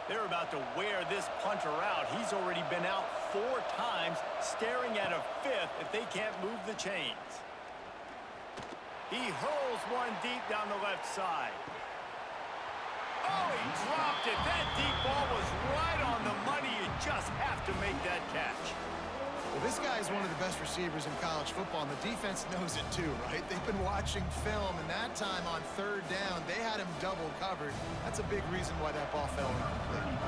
They're about to wear this punter out. He's already been out 4 times, staring at a 5th if they can't move the chains. He hurls one deep down the left side. Oh, he dropped it. That deep ball was right on the money. You just have to make that catch. Well, this guy is one of the best receivers in college football, and the defense knows it too, right? They've been watching film, and that time on 3rd down, they had him double covered. That's a big reason why that ball fell incomplete.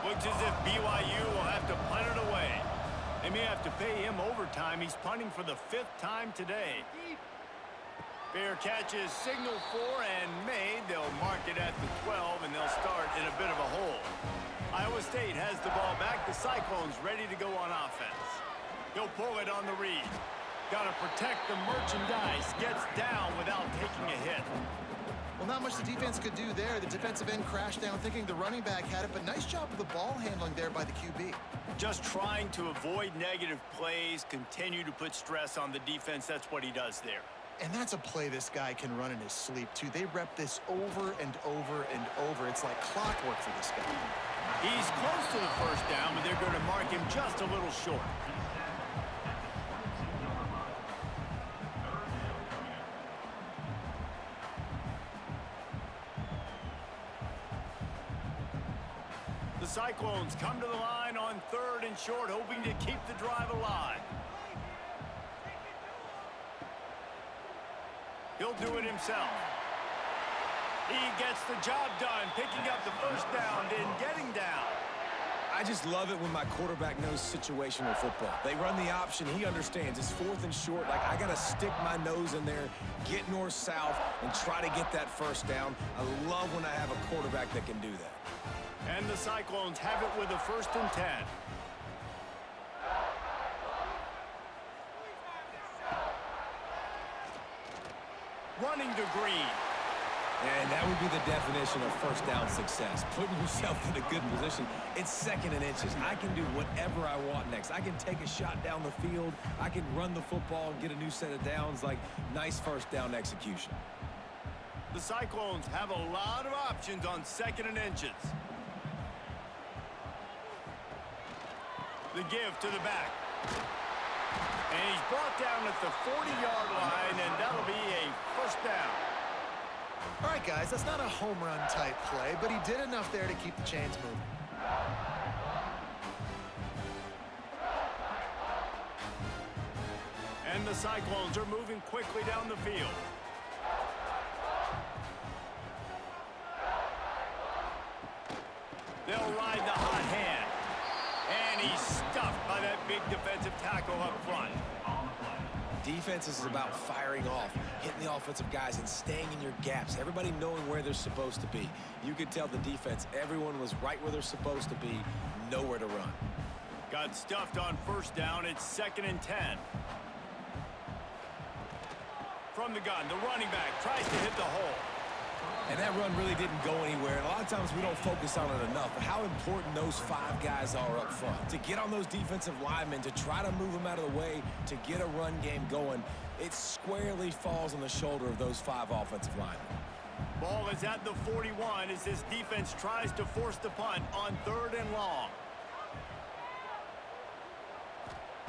Looks as if BYU will have to punt it away. They may have to pay him overtime. He's punting for the 5th time today. Fair catch is signaled for and made. They'll mark it at the 12, and they'll start in a bit of a hole. Iowa State has the ball back. The Cyclones ready to go on offense. He'll pull it on the read. Got to protect the merchandise. Gets down without taking a hit. Well, not much the defense could do there. The defensive end crashed down thinking the running back had it, but nice job of the ball handling there by the QB. Just trying to avoid negative plays, continue to put stress on the defense. That's what he does there. And that's a play this guy can run in his sleep, too. They rep this over and over and over. It's like clockwork for this guy. He's close to the 1st down, but they're going to mark him just a little short. The Cyclones come to the line on 3rd and short, hoping to keep the drive alive. He'll do it himself. He gets the job done, picking up the 1st down, then getting down. I just love it when my quarterback knows situational football. They run the option. He understands. It's 4th and short. Like, I got to stick my nose in there, get north-south, and try to get that 1st down. I love when I have a quarterback that can do that. And the Cyclones have it with a 1st and 10. Running to Green. And that would be the definition of first down success, putting yourself in a good position. It's 2nd and inches. I can do whatever I want next. I can take a shot down the field. I can run the football and get a new set of downs. Like, nice first down execution. The Cyclones have a lot of options on 2nd and inches. The give to the back. And he's brought down at the 40-yard line, and that'll be a first down. All right, guys, that's not a home run type play, but he did enough there to keep the chains moving. And the Cyclones are moving quickly down the field. They'll ride the hot hand. And he's stuffed by that big defensive tackle up front. Defense is about firing off, hitting the offensive guys, and staying in your gaps. Everybody knowing where they're supposed to be. You could tell the defense, everyone was right where they're supposed to be, nowhere to run. Got stuffed on first down. It's 2nd and 10. From the gun, the running back tries to hit the hole. And that run really didn't go anywhere. And a lot of times we don't focus on it enough. But how important those 5 guys are up front. To get on those defensive linemen, to try to move them out of the way, to get a run game going, it squarely falls on the shoulder of those 5 offensive linemen. Ball is at the 41 as this defense tries to force the punt on 3rd and long.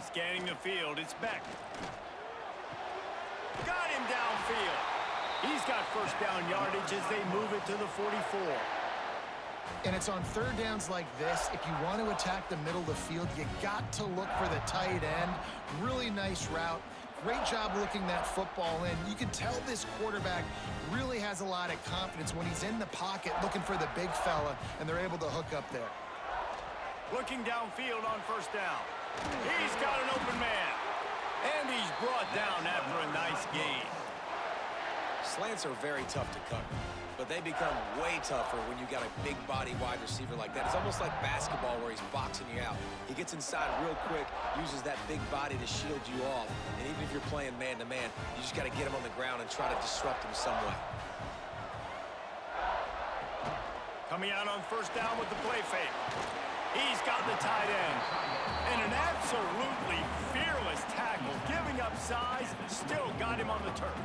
Scanning the field, it's Beck. Got him downfield. He's got first down yardage as they move it to the 44. And it's on 3rd downs like this. If you want to attack the middle of the field, you got to look for the tight end. Really nice route. Great job looking that football in. You can tell this quarterback really has a lot of confidence when he's in the pocket looking for the big fella, and they're able to hook up there. Looking downfield on first down. He's got an open man. And he's brought down after a nice gain. Slants are very tough to cover, but they become way tougher when you got a big body wide receiver like that. It's almost like basketball where he's boxing you out. He gets inside real quick, uses that big body to shield you off, and even if you're playing man-to-man, you just got to get him on the ground and try to disrupt him some way. Coming out on first down with the play fake. He's got the tight end. And an absolutely fearless tackle, giving up size, still got him on the turf.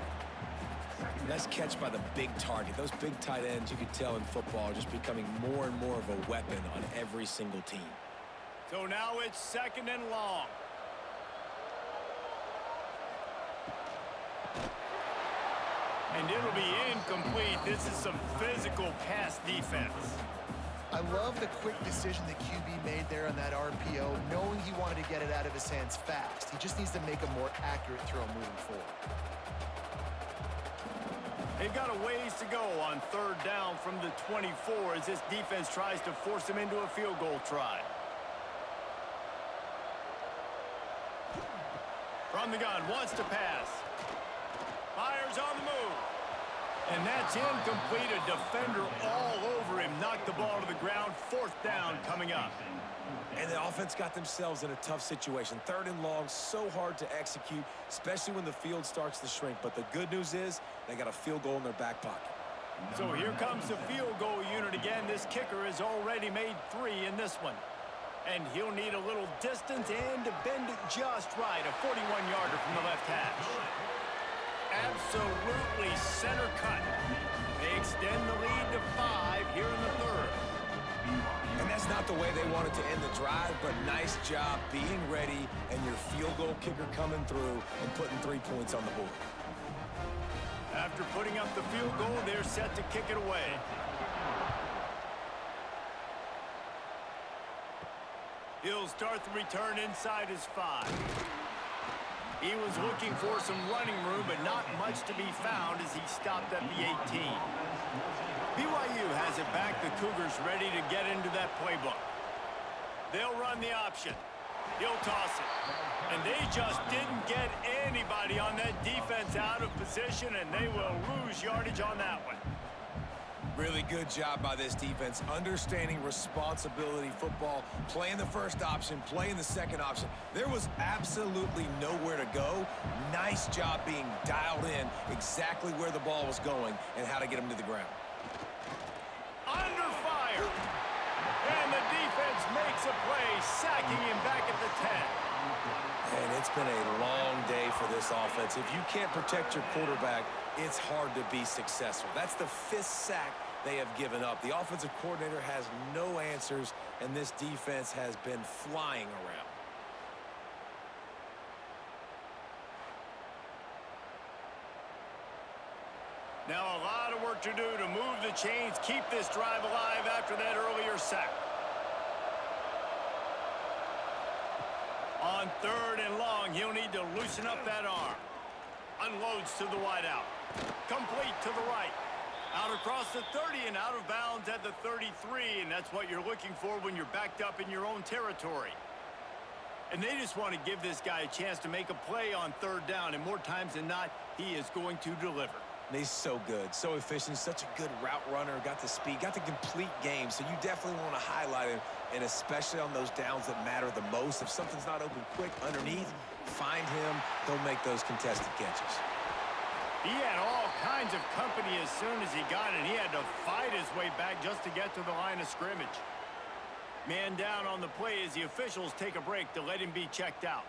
Nice catch by the big target. Those big tight ends, you could tell in football, are just becoming more and more of a weapon on every single team. So now it's 2nd and long. And it'll be incomplete. This is some physical pass defense. I love the quick decision the QB made there on that RPO, knowing he wanted to get it out of his hands fast. He just needs to make a more accurate throw moving forward. They've got a ways to go on 3rd down from the 24 as this defense tries to force him into a field goal try. From the gun, wants to pass. Fires on the move. And that's incomplete. A defender all over him. Knocked the ball to the ground. 4th down coming up. And the offense got themselves in a tough situation. 3rd and long, so hard to execute, especially when the field starts to shrink. But the good news is they got a field goal in their back pocket. So here comes the field goal unit again. This kicker has already made 3 in this one. And he'll need a little distance and to bend it just right. A 41-yarder from the left hash. Absolutely center cut. They extend the lead to 5 here in the 3rd. And that's not the way they wanted to end the drive, but nice job being ready and your field goal kicker coming through and putting 3 points on the board. After putting up the field goal, they're set to kick it away. He'll start the return inside his 5. He was looking for some running room, but not much to be found as he stopped at the 18. BYU has it back. The Cougars ready to get into that playbook. They'll run the option. He'll toss it. And they just didn't get anybody on that defense out of position, and they will lose yardage on that one. Really good job by this defense, understanding responsibility football, playing the first option, playing the second option. There was absolutely nowhere to go. Nice job being dialed in exactly where the ball was going and how to get him to the ground. Under fire. And the defense makes a play, sacking him back at the 10. And it's been a long day for this offense. If you can't protect your quarterback, it's hard to be successful. That's the 5th sack they have given up. The offensive coordinator has no answers, and this defense has been flying around. Now a lot of work to do to move the chains, keep this drive alive after that earlier sack. On 3rd and long, he'll need to loosen up that arm. Unloads to the wideout. Complete to the right. Out across the 30 and out of bounds at the 33, and that's what you're looking for when you're backed up in your own territory. And they just want to give this guy a chance to make a play on 3rd down, and more times than not, he is going to deliver. He's so good, so efficient, such a good route runner, got the speed, got the complete game, so you definitely want to highlight him, and especially on those downs that matter the most. If something's not open quick underneath, find him, he'll make those contested catches. He had all kinds of company as soon as he got it. He had to fight his way back just to get to the line of scrimmage. Man down on the play as the officials take a break to let him be checked out.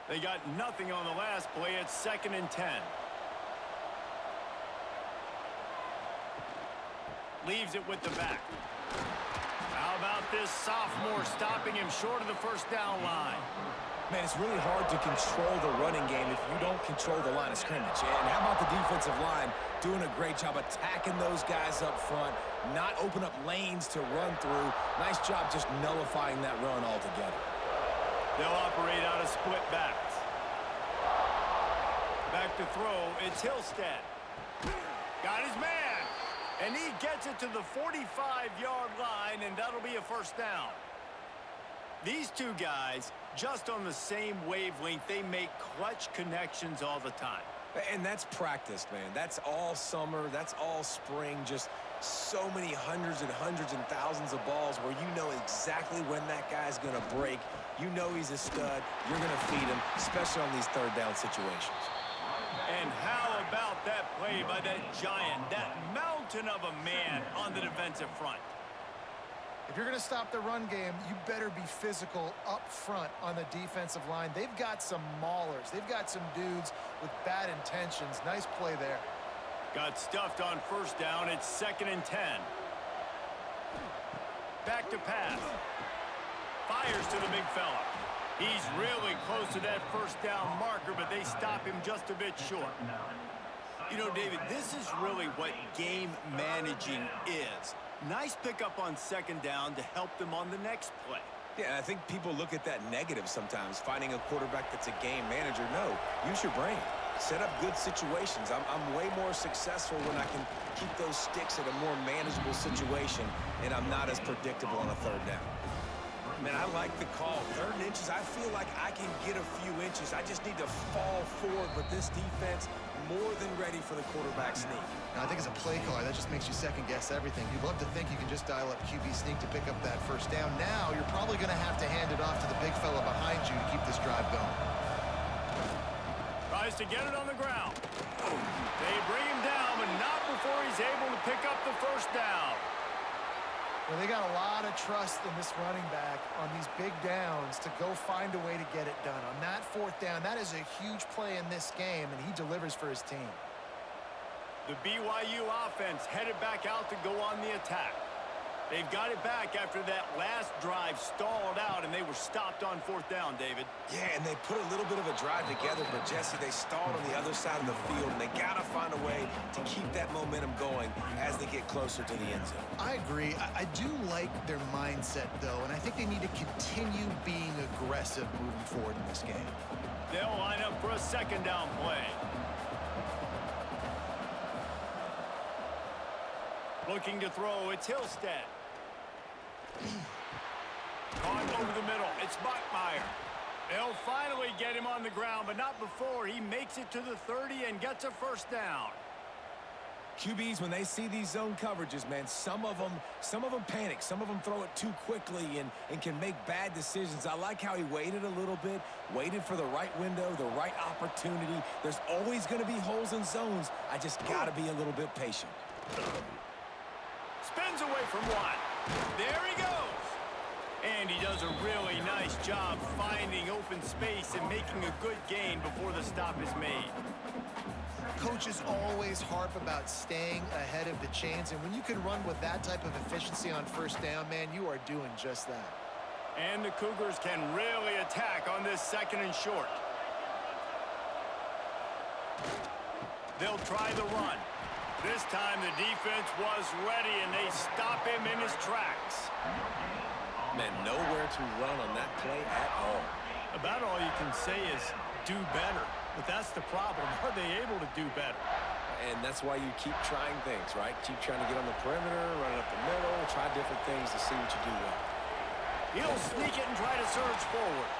They got nothing on the last play. It's 2nd and 10. Leaves it with the back. How about this sophomore stopping him short of the 1st down line? Man, it's really hard to control the running game if you don't control the line of scrimmage. And how about the defensive line doing a great job attacking those guys up front, not open up lanes to run through. Nice job just nullifying that run altogether. They'll operate out of split backs. Back to throw, it's Hillstead. Got his man. And he gets it to the 45-yard line, and that'll be a 1st down. These two guys, just on the same wavelength, they make clutch connections all the time. And that's practice, man. That's all summer. That's all spring. Just so many hundreds and thousands of balls where you know exactly when that guy's going to break. You know he's a stud. You're going to feed him, especially on these 3rd down situations. And how about that play by that giant, that mountain of a man on the defensive front? If you're going to stop the run game, you better be physical up front on the defensive line. They've got some maulers. They've got some dudes with bad intentions. Nice play there. Got stuffed on 1st down. It's 2nd and 10. Back to pass. Fires to the big fella. He's really close to that 1st down marker, but they stop him just a bit short. You know, David, this is really what game managing is. Nice pickup on 2nd down to help them on the next play. Yeah, I think people look at that negative sometimes, finding a quarterback that's a game manager. No, use your brain. Set up good situations. I'm way more successful when I can keep those sticks at a more manageable situation, and I'm not as predictable on a 3rd down. Man, I like the call. 3rd and inches, I feel like I can get a few inches. I just need to fall forward, but this defense more than ready for the quarterback sneak. Now, I think as a play caller, that just makes you second-guess everything. You'd love to think you can just dial up QB sneak to pick up that 1st down. Now, you're probably going to have to hand it off to the big fella behind you to keep this drive going. Tries to get it on the ground. They bring him down, but not before he's able to pick up the 1st down. Well, they got a lot of trust in this running back on these big downs to go find a way to get it done. On that 4th down, that is a huge play in this game, and he delivers for his team. The BYU offense headed back out to go on the attack. They've got it back after that last drive stalled out, and they were stopped on 4th down, David. Yeah, and they put a little bit of a drive together, but, Jesse, they stalled on the other side of the field, and they got to find a way to keep that momentum going as they get closer to the end zone. I agree. I do like their mindset, though, and I think they need to continue being aggressive moving forward in this game. They'll line up for a 2nd down play. Looking to throw, it's Hillstead. Caught over the middle, it's Bachmeier. They'll finally get him on the ground, but not before he makes it to the 30 and gets a 1st down. QBs, when they see these zone coverages, man, some of them panic. Some of them throw it too quickly and can make bad decisions. I like how he waited a little bit, waited for the right window, the right opportunity. There's always going to be holes in zones. I just got to be a little bit patient. Spins away from one. There he goes. And he does a really nice job finding open space and making a good gain before the stop is made. Coaches always harp about staying ahead of the chains, and when you can run with that type of efficiency on first down, man, you are doing just that. And the Cougars can really attack on this 2nd and short. They'll try the run. This time the defense was ready, and they stop him in his tracks. Man, nowhere to run on that play at all. About all you can say is do better. But that's the problem. Are they able to do better? And that's why you keep trying things, right? Keep trying to get on the perimeter, run it up the middle, try different things to see what you do well. He'll sneak it and try to surge forward.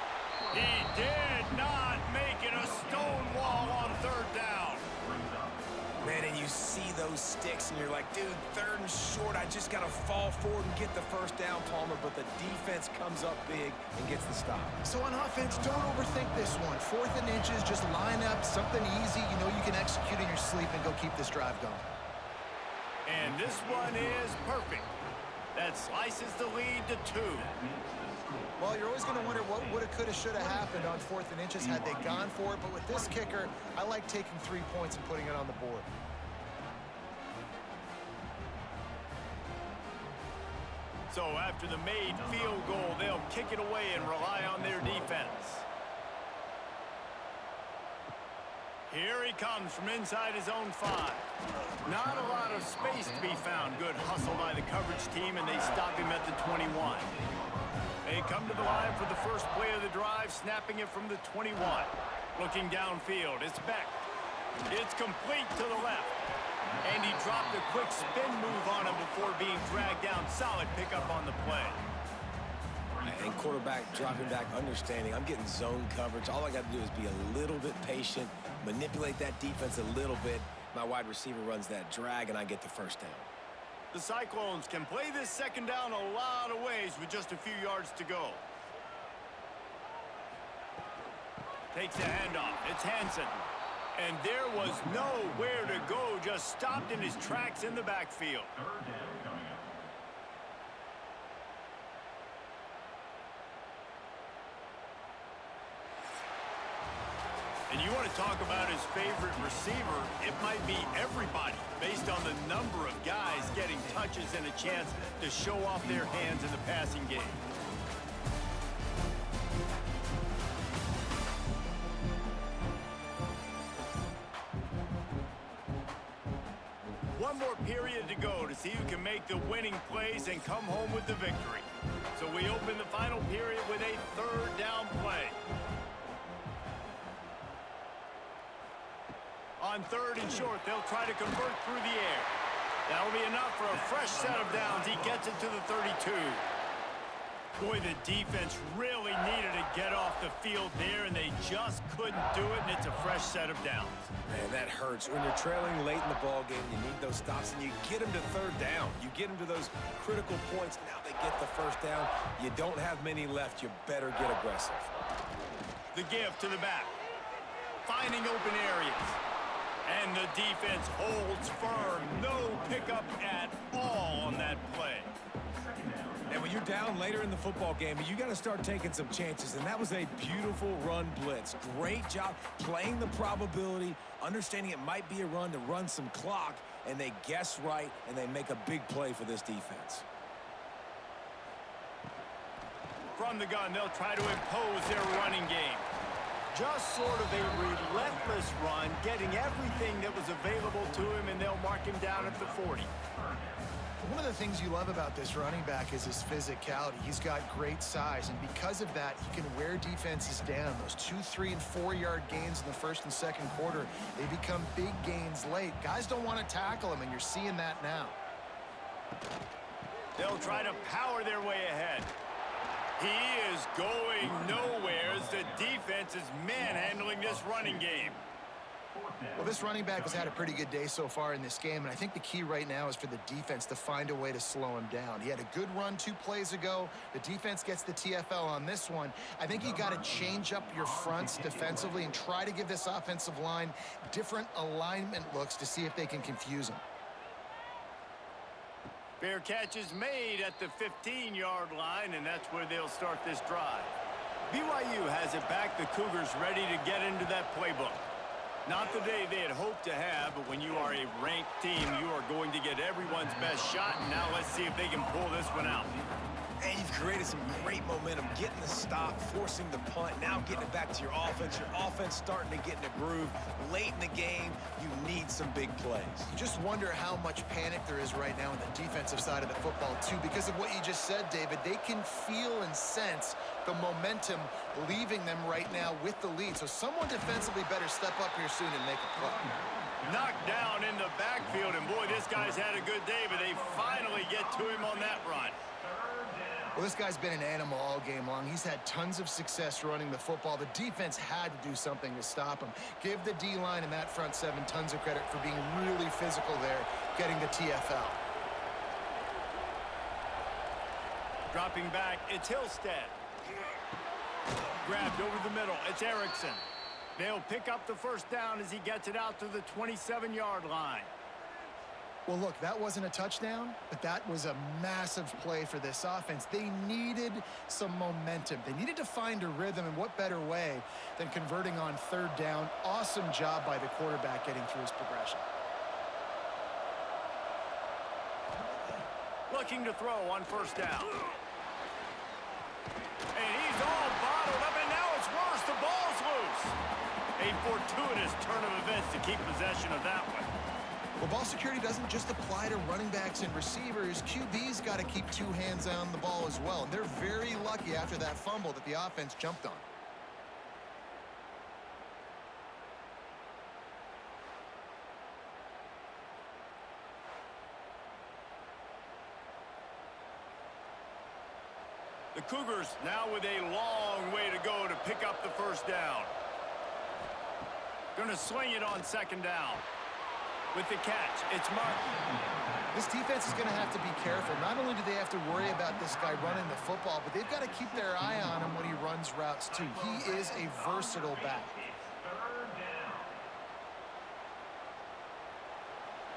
He did not make it a stone wall on 3rd down. Man, and you see those sticks, and you're like, dude, 3rd and short, I just got to fall forward and get the first down, Palmer, but the defense comes up big and gets the stop. So on offense, don't overthink this one. 4th and inches, just line up, something easy. You know you can execute in your sleep and go keep this drive going. And this one is perfect. That slices the lead to 2. Well, you're always going to wonder what woulda, coulda, shoulda happened on 4th and inches had they gone for it. But with this kicker, I like taking 3 points and putting it on the board. So after the made field goal, they'll kick it away and rely on their defense. Here he comes from inside his own 5. Not a lot of space to be found. Good hustle by the coverage team, and they stop him at the 21. They come to the line for the first play of the drive, snapping it from the 21. Looking downfield, it's Beck. It's complete to the left. And he dropped a quick spin move on him before being dragged down. Solid pickup on the play. And quarterback dropping back, understanding I'm getting zone coverage. All I got to do is be a little bit patient, manipulate that defense a little bit. My wide receiver runs that drag, and I get the first down. The Cyclones can play this 2nd down a lot of ways with just a few yards to go. Takes a handoff. It's Hansen. And there was nowhere to go, just stopped in his tracks in the backfield. And you want to talk about his favorite receiver, it might be everybody, based on the number of guys getting touches and a chance to show off their hands in the passing game. One more period to go to see who can make the winning plays and come home with the victory. So we open the final period with a 3rd down play. On 3rd and short, they'll try to convert through the air. That'll be enough for a fresh set of downs. He gets it to the 32. Boy, the defense really needed to get off the field there, and they just couldn't do it, and it's a fresh set of downs. Man, that hurts. When you're trailing late in the ball game, you need those stops, and you get them to 3rd down. You get them to those critical points. Now they get the first down. You don't have many left. You better get aggressive. The give to the back. Finding open areas. And the defense holds firm. No pickup at all on that play. And when you're down later in the football game, you got to start taking some chances. And that was a beautiful run blitz. Great job playing the probability, understanding it might be a run to run some clock, and they guess right, and they make a big play for this defense. From the gun, they'll try to impose their running game. Just sort of a relentless run, getting everything that was available to him, and they'll mark him down at the 40. One of the things you love about this running back is his physicality. He's got great size, and because of that, he can wear defenses down. Those 2-, 3-, and 4-yard gains in the 1st and 2nd quarter, they become big gains late. Guys don't want to tackle him, and you're seeing that now. They'll try to power their way ahead. He is going nowhere as the defense is manhandling this running game. Well, this running back has had a pretty good day so far in this game, and I think the key right now is for the defense to find a way to slow him down. He had a good run 2 plays ago. The defense gets the TFL on this one. I think you got to change up your fronts defensively and try to give this offensive line different alignment looks to see if they can confuse him. Fair catch is made at the 15-yard line, and that's where they'll start this drive. BYU has it back. The Cougars ready to get into that playbook. Not the day they had hoped to have, but when you are a ranked team, you are going to get everyone's best shot, and now let's see if they can pull this one out. And you've created some great momentum, getting the stop, forcing the punt, now getting it back to your offense. Your offense starting to get in a groove. Late in the game, you need some big plays. You just wonder how much panic there is right now on the defensive side of the football, too, because of what you just said, David. They can feel and sense the momentum leaving them right now with the lead. So someone defensively better step up here soon and make a play. Knocked down in the backfield, and boy, this guy's had a good day, but they finally get to him on that run. Well, this guy's been an animal all game long. He's had tons of success running the football. The defense had to do something to stop him. Give the D-line and that front 7 tons of credit for being really physical there, getting the TFL. Dropping back, it's Hillstead. Grabbed over the middle, it's Erickson. They'll pick up the first down as he gets it out to the 27-yard line. Well, look, that wasn't a touchdown, but that was a massive play for this offense. They needed some momentum. They needed to find a rhythm, and what better way than converting on 3rd down. Awesome job by the quarterback getting through his progression. Looking to throw on 1st down. And he's all bottled up, and now it's worse. The ball's loose. A fortuitous turn of events to keep possession of that one. Well, ball security doesn't just apply to running backs and receivers. QB's got to keep 2 hands on the ball as well. And they're very lucky after that fumble that the offense jumped on. The Cougars now with a long way to go to pick up the 1st down. Going to swing it on 2nd down. With the catch, it's Martin. This defense is going to have to be careful. Not only do they have to worry about this guy running the football, but they've got to keep their eye on him when he runs routes, too. He is a versatile back.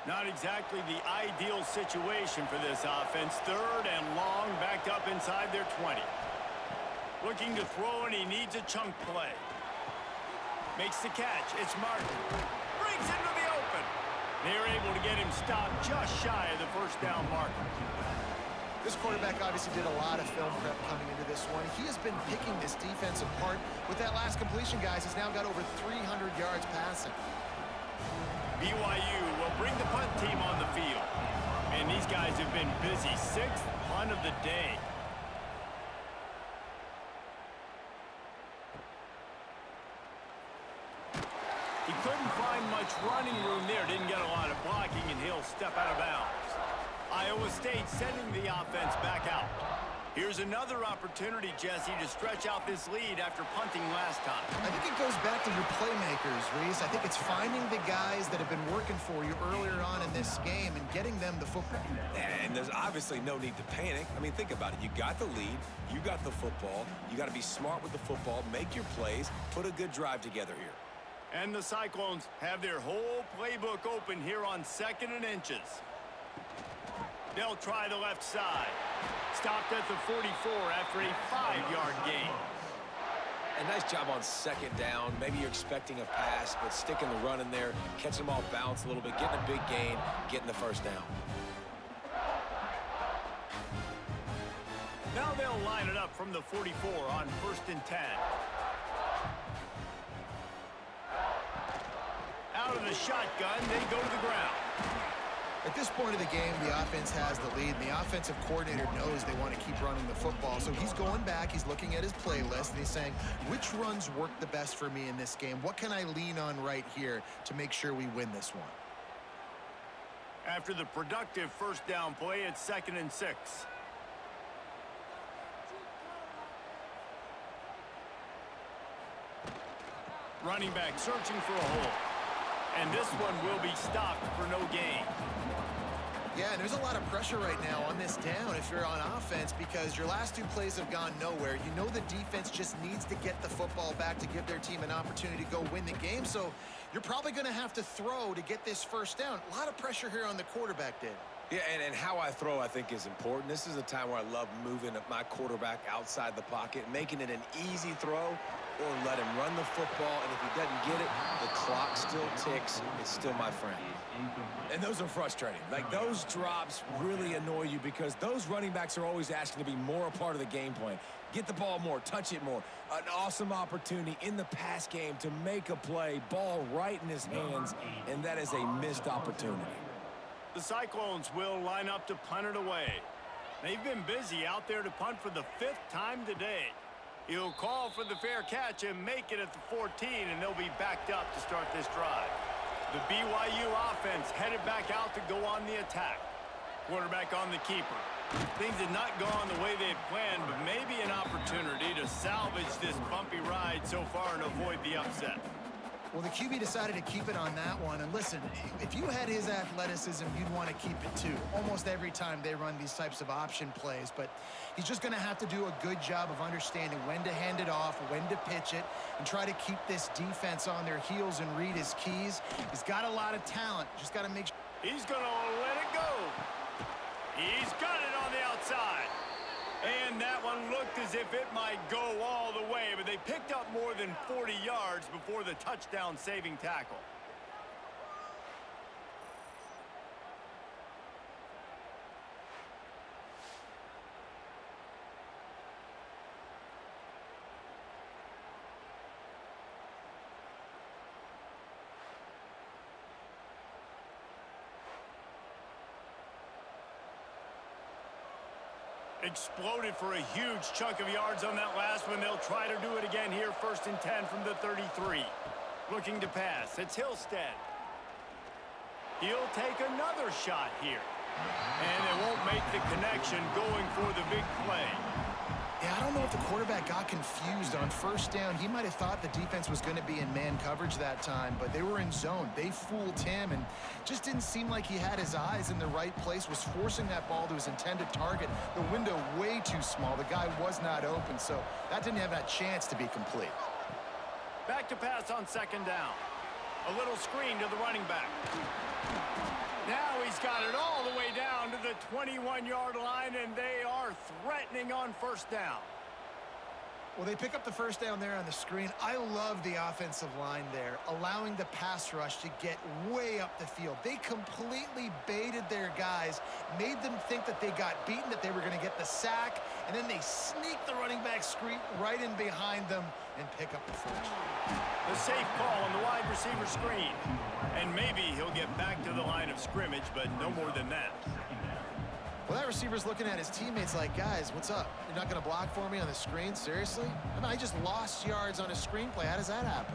Not exactly the ideal situation for this offense. 3rd and long, backed up inside their 20. Looking to throw, and he needs a chunk play. Makes the catch. It's Martin. Brings into the open. They're able to get him stopped just shy of the 1st down marker. This quarterback obviously did a lot of film prep coming into this one. He has been picking this defense apart. With that last completion, guys, he's now got over 300 yards passing. BYU will bring the punt team on the field. And these guys have been busy. 6th punt of the day. He couldn't find much running room there. Didn't get a lot of blocking, and he'll step out of bounds. Iowa State sending the offense back out. Here's another opportunity, Jesse, to stretch out this lead after punting last time. I think it goes back to your playmakers, Reese. I think it's finding the guys that have been working for you earlier on in this game and getting them the football. And there's obviously no need to panic. I mean, think about it. You got the lead. You got the football. You got to be smart with the football, make your plays, put a good drive together here. And the Cyclones have their whole playbook open here on 2nd and inches. They'll try the left side. Stopped at the 44 after a 5-yard gain. A nice job on 2nd down. Maybe you're expecting a pass, but sticking the run in there, catching them off balance a little bit, getting a big gain, getting the 1st down. Now they'll line it up from the 44 on 1st and 10. Out of the shotgun, they go to the ground. At this point of the game, the offense has the lead, and the offensive coordinator knows they want to keep running the football. So he's going back, he's looking at his playlist, and he's saying, which runs work the best for me in this game? What can I lean on right here to make sure we win this one? After the productive 1st down play, it's 2nd and 6. Running back searching for a hole. And this one will be stopped for no gain. Yeah, and there's a lot of pressure right now on this down if you're on offense because your last two plays have gone nowhere. You know the defense just needs to get the football back to give their team an opportunity to go win the game. So you're probably going to have to throw to get this first down. A lot of pressure here on the quarterback, Dave. Yeah, and how I throw, I think, is important. This is a time where I love moving my quarterback outside the pocket, making it an easy throw, or let him run the football, and if he doesn't get it, the clock still ticks. It's still my friend. And those are frustrating. Like, those drops really annoy you because those running backs are always asking to be more a part of the game plan. Get the ball more, touch it more. An awesome opportunity in the pass game to make a play, ball right in his hands, and that is a missed opportunity. The Cyclones will line up to punt it away. They've been busy out there to punt for the 5th time today. He'll call for the fair catch and make it at the 14, and they'll be backed up to start this drive. The BYU offense headed back out to go on the attack. Quarterback on the keeper. Things had not gone the way they had planned, but maybe an opportunity to salvage this bumpy ride so far and avoid the upset. Well, the QB decided to keep it on that one. And listen, if you had his athleticism, you'd want to keep it too. Almost every time they run these types of option plays. But he's just going to have to do a good job of understanding when to hand it off, when to pitch it, and try to keep this defense on their heels and read his keys. He's got a lot of talent. Just got to make sure. He's going to let it go. He's got it on the outside. And that one looked as if it might go all the way, but they picked up more than 40 yards before the touchdown-saving tackle. Exploded for a huge chunk of yards on that last one. They'll try to do it again here, 1st and 10 from the 33. Looking to pass. It's Hillstead. He'll take another shot here. And they won't make the connection going for the big play. Yeah, I don't know if the quarterback got confused on 1st down. He might have thought the defense was going to be in man coverage that time, but they were in zone. They fooled him and just didn't seem like he had his eyes in the right place, was forcing that ball to his intended target. The window way too small. The guy was not open, so that didn't have that chance to be complete. Back to pass on 2nd down. A little screen to the running back. Now he's got it all the way down to the 21-yard line, and they are threatening on 1st down. Well, they pick up the 1st down there on the screen. I love the offensive line there, allowing the pass rush to get way up the field. They completely baited their guys, made them think that they got beaten, that they were going to get the sack, and then they sneak the running back screen right in behind them and pick up the 1st. The safe call on the wide receiver screen. And maybe he'll get back to the line of scrimmage, but no more than that. Well, that receiver's looking at his teammates like, guys, what's up? You're not going to block for me on the screen? Seriously? I mean, I just lost yards on a screenplay. How does that happen?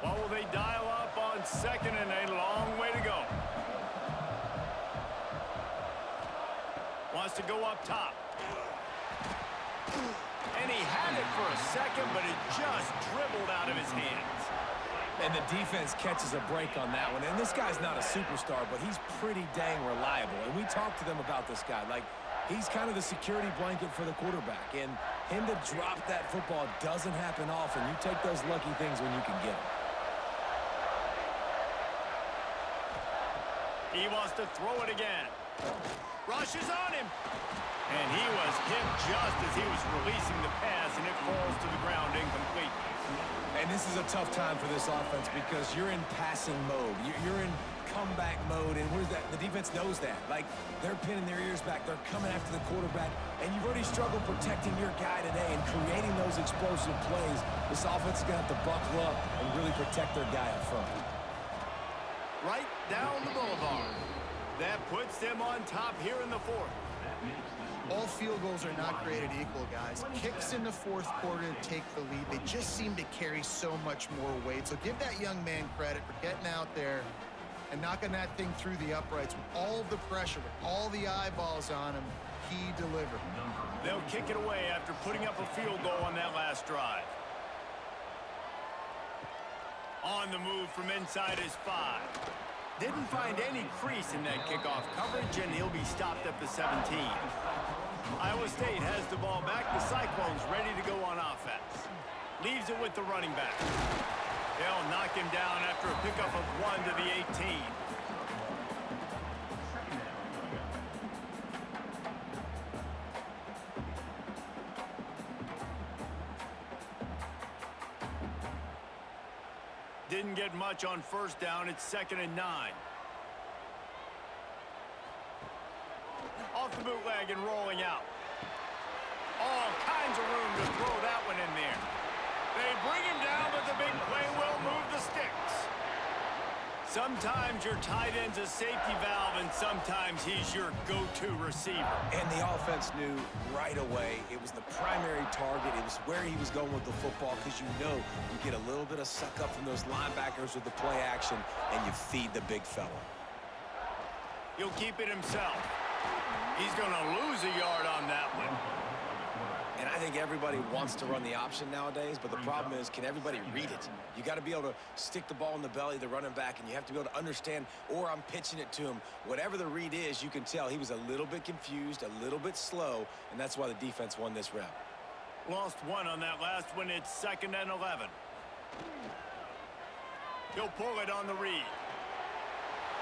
Well, will they dial up on 2nd and a long way to go? Wants to go up top. And he had it for a second, but it just dribbled out of his hands. And the defense catches a break on that one. And this guy's not a superstar, but he's pretty dang reliable. And we talked to them about this guy. Like, he's kind of the security blanket for the quarterback. And him to drop that football doesn't happen often. You take those lucky things when you can get them. He wants to throw it again. Rushes on him. And he was hit just as he was releasing the pass, and it falls to the ground incomplete. And this is a tough time for this offense because you're in passing mode. You're in comeback mode, and where's that? The defense knows that. Like, they're pinning their ears back. They're coming after the quarterback, and you've already struggled protecting your guy today and creating those explosive plays. This offense is going to have to buckle up and really protect their guy up front. Right down the boulevard. That puts them on top here in the 4th. All field goals are not created equal, guys. Kicks in the 4th quarter to take the lead. They just seem to carry so much more weight. So give that young man credit for getting out there and knocking that thing through the uprights with all of the pressure, with all the eyeballs on him. He delivered. They'll kick it away after putting up a field goal on that last drive. On the move from inside his 5. Didn't find any crease in that kickoff coverage, and he'll be stopped at the 17. Iowa State has the ball back. The Cyclones ready to go on offense. Leaves it with the running back. They'll knock him down after a pickup of 1 to the 18. Didn't get much on first down. It's 2nd and 9. Off the bootleg and rolling out. All kinds of room to throw that one in there. They bring him down, but the big play will move the sticks. Sometimes your tight end's a safety valve, and sometimes he's your go-to receiver. And the offense knew right away it was the primary target. It was where he was going with the football, because you know you get a little bit of suck up from those linebackers with the play action, and you feed the big fella. He'll keep it himself. He's going to lose a yard on that one. And I think everybody wants to run the option nowadays, but the problem is, can everybody read it? You got to be able to stick the ball in the belly of the running back, and you have to be able to understand, or I'm pitching it to him. Whatever the read is, you can tell he was a little bit confused, a little bit slow, and that's why the defense won this round. Lost 1 on that last one. It's 2nd and 11. He'll pull it on the read.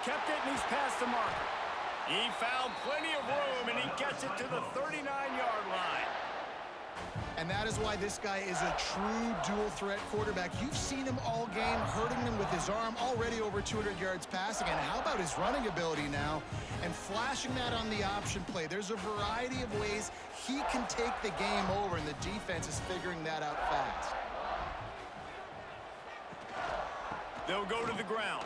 Kept it, and he's past the marker. He found plenty of room, and he gets it to the 39-yard line. And that is why this guy is a true dual-threat quarterback. You've seen him all game, hurting them with his arm, already over 200 yards passing. And how about his running ability now? And flashing that on the option play. There's a variety of ways he can take the game over, and the defense is figuring that out fast. They'll go to the ground.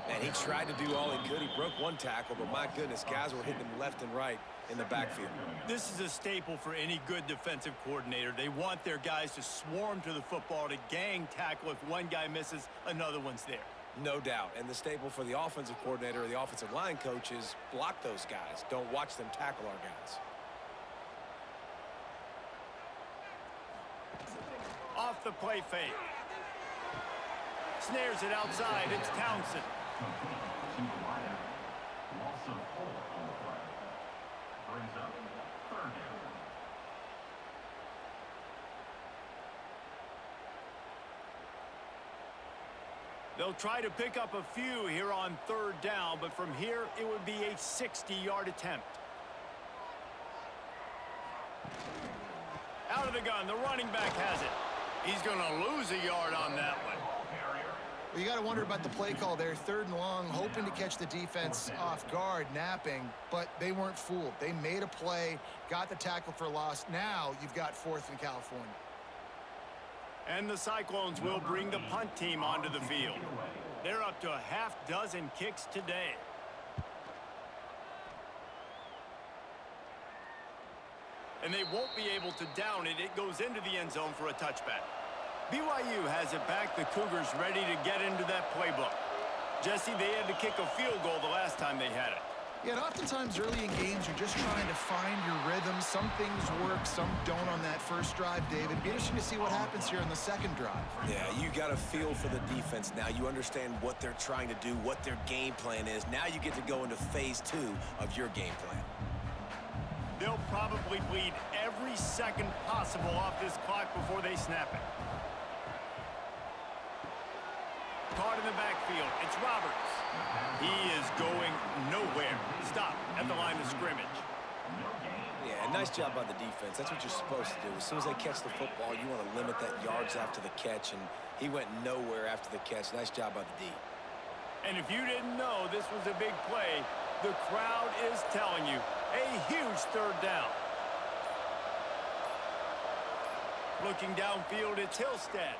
And he tried to do all he could. He broke 1 tackle, but my goodness, guys were hitting him left and right in the backfield. This is a staple for any good defensive coordinator. They want their guys to swarm to the football, to gang tackle. If one guy misses, another one's there. No doubt. And the staple for the offensive coordinator or the offensive line coach is block those guys. Don't watch them tackle our guys. Off the play fake. Snares it outside. It's Townsend. They'll try to pick up a few here on 3rd down, but from here it would be a 60-yard attempt. Out of the gun, the running back has it. He's going to lose a yard on that one. Well, you got to wonder about the play call there. 3rd and long, hoping to catch the defense off guard, napping, but they weren't fooled. They made a play, got the tackle for loss. Now you've got 4th in California. And the Cyclones will bring the punt team onto the field. They're up to a half-dozen kicks today. And they won't be able to down it. It goes into the end zone for a touchback. BYU has it back. The Cougars ready to get into that playbook. Jesse, they had to kick a field goal the last time they had it. Yeah, and oftentimes early in games, you're just trying to find your rhythm. Some things work, some don't on that first drive, David. It'd be interesting to see what happens here on the 2nd drive. Yeah, you got a feel for the defense now. You understand what they're trying to do, what their game plan is. Now you get to go into phase 2 of your game plan. They'll probably bleed every second possible off this clock before they snap it. Caught in the backfield. It's Roberts. He is going nowhere. Stop at the line of scrimmage. Yeah, nice job by the defense. That's what you're supposed to do. As soon as they catch the football, you want to limit that yards after the catch, and he went nowhere after the catch. Nice job by the D. And if you didn't know this was a big play, the crowd is telling you a huge 3rd down. Looking downfield, it's Hillstead.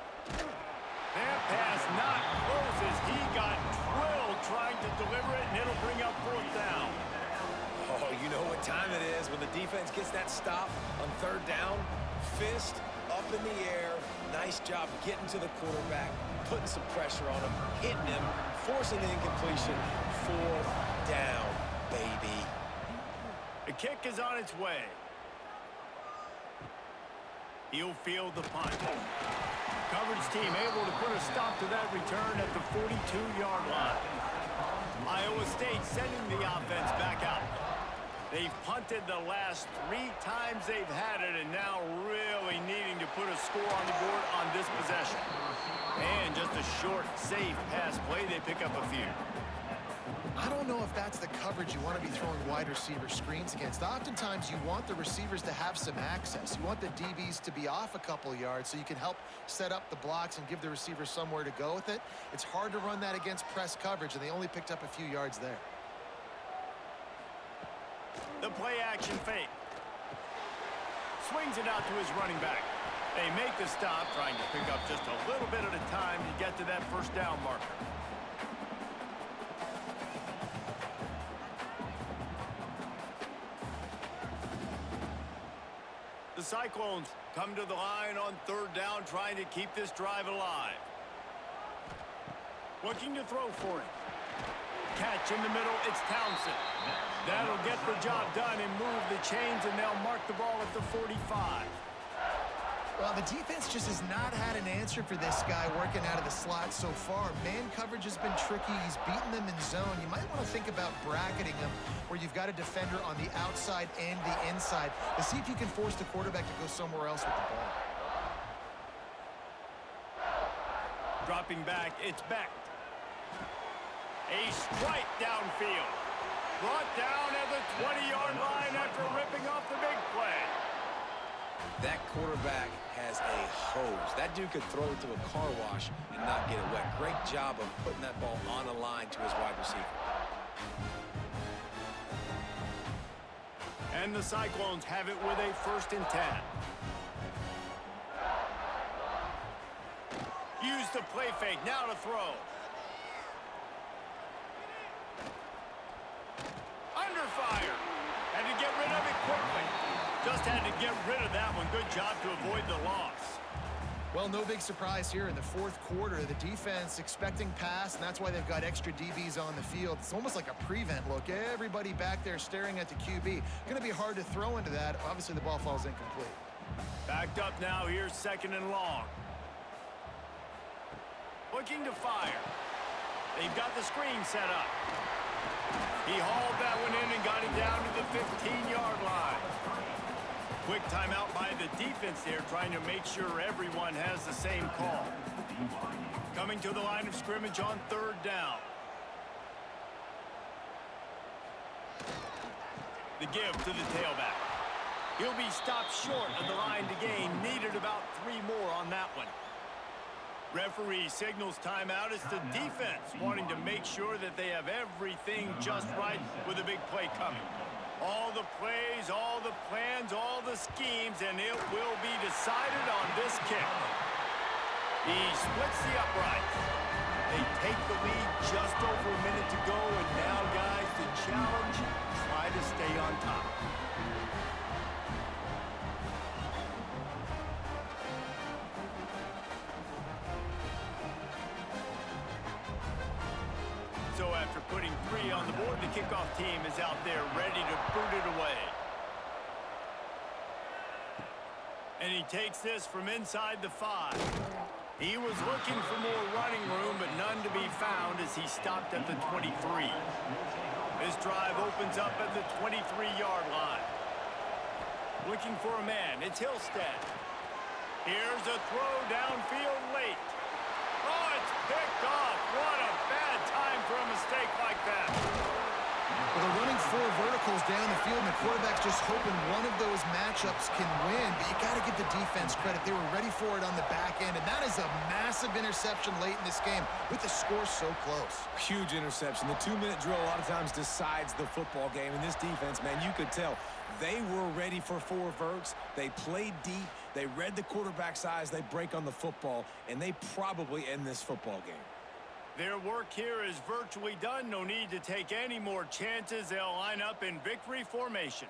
That pass not close as he got drilled trying to deliver it, and it'll bring up 4th down. Oh, you know what time it is when the defense gets that stop on 3rd down. Fist up in the air. Nice job getting to the quarterback, putting some pressure on him, hitting him, forcing the incompletion. 4th down, baby. The kick is on its way. He'll field the punt. Coverage team able to put a stop to that return at the 42-yard line. Iowa State sending the offense back out. They've punted the last 3 times they've had it, and now really needing to put a score on the board on this possession. And just a short, safe pass play, they pick up a few. I don't know if that's the coverage you want to be throwing wide receiver screens against. Oftentimes, you want the receivers to have some access. You want the DBs to be off a couple yards so you can help set up the blocks and give the receiver somewhere to go with it. It's hard to run that against press coverage, and they only picked up a few yards there. The play-action fake. Swings it out to his running back. They make the stop, trying to pick up just a little bit at a time to get to that first down marker. The Cyclones come to the line on 3rd down, trying to keep this drive alive. Looking to throw for it. Catch in the middle, it's Townsend. That'll get the job done and move the chains, and they'll mark the ball at the 45. Well, the defense just has not had an answer for this guy working out of the slot so far. Man coverage has been tricky. He's beaten them in zone. You might want to think about bracketing him where you've got a defender on the outside and the inside to see if you can force the quarterback to go somewhere else with the ball. Dropping back, it's Beck. A strike downfield. Brought down at the 20-yard line after ripping off the big play. That quarterback has a hose. That dude could throw it to a car wash and not get it wet. Great job of putting that ball on a line to his wide receiver. And the Cyclones have it with a 1st and 10. Use the play fake, now to throw. Under fire. Had to get rid of it quickly. Just had to get rid of that one. Good job to avoid the loss. Well, no big surprise here in the 4th quarter. The defense expecting pass, and that's why they've got extra DBs on the field. It's almost like a prevent look. Everybody back there staring at the QB. Going to be hard to throw into that. Obviously, the ball falls incomplete. Backed up now. Here's 2nd and long. Looking to fire. They've got the screen set up. He hauled that one in and got it down to the 15-yard line. Quick timeout by the defense there, trying to make sure everyone has the same call. Coming to the line of scrimmage on 3rd down. The give to the tailback. He'll be stopped short of the line to gain. Needed about 3 more on that one. Referee signals timeout. It's the defense wanting to make sure that they have everything just right with a big play coming. All the plays, all the plans, all the schemes, and it will be decided on this kick. He splits the uprights. They take the lead just over a minute to go, and now, guys, the challenge, try to stay on top. So after putting 3 on the board, the kickoff team is out there ready to boot it away. And he takes this from inside the 5. He was looking for more running room, but none to be found as he stopped at the 23. This drive opens up at the 23-yard line. Looking for a man, it's Hillstead. Here's a throw downfield late. Oh, it's picked off. What a bad time for a mistake like that. Well, they're running 4 verticals down the field, and the quarterback's just hoping one of those matchups can win. But you got to give the defense credit. They were ready for it on the back end, and that is a massive interception late in this game with the score so close. Huge interception. The 2-minute drill a lot of times decides the football game. And this defense, man, you could tell they were ready for 4 verts. They played deep. They read the quarterback's eyes. They break on the football, and they probably end this football game. Their work here is virtually done. No need to take any more chances. They'll line up in victory formation.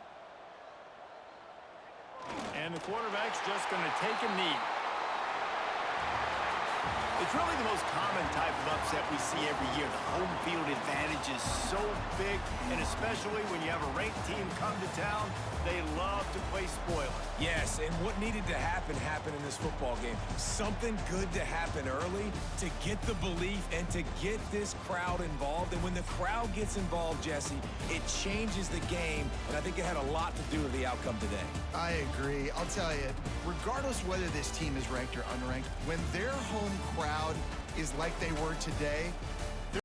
And the quarterback's just going to take a knee. It's really the most common type of upset we see every year. The home field advantage is so big, and especially when you have a ranked team come to town, they love to play spoiler. Yes, and what needed to happen happened in this football game. Something good to happen early to get the belief and to get this crowd involved. And when the crowd gets involved, Jesse, it changes the game, and I think it had a lot to do with the outcome today. I agree. I'll tell you, regardless whether this team is ranked or unranked, when their home crowd is like they were today,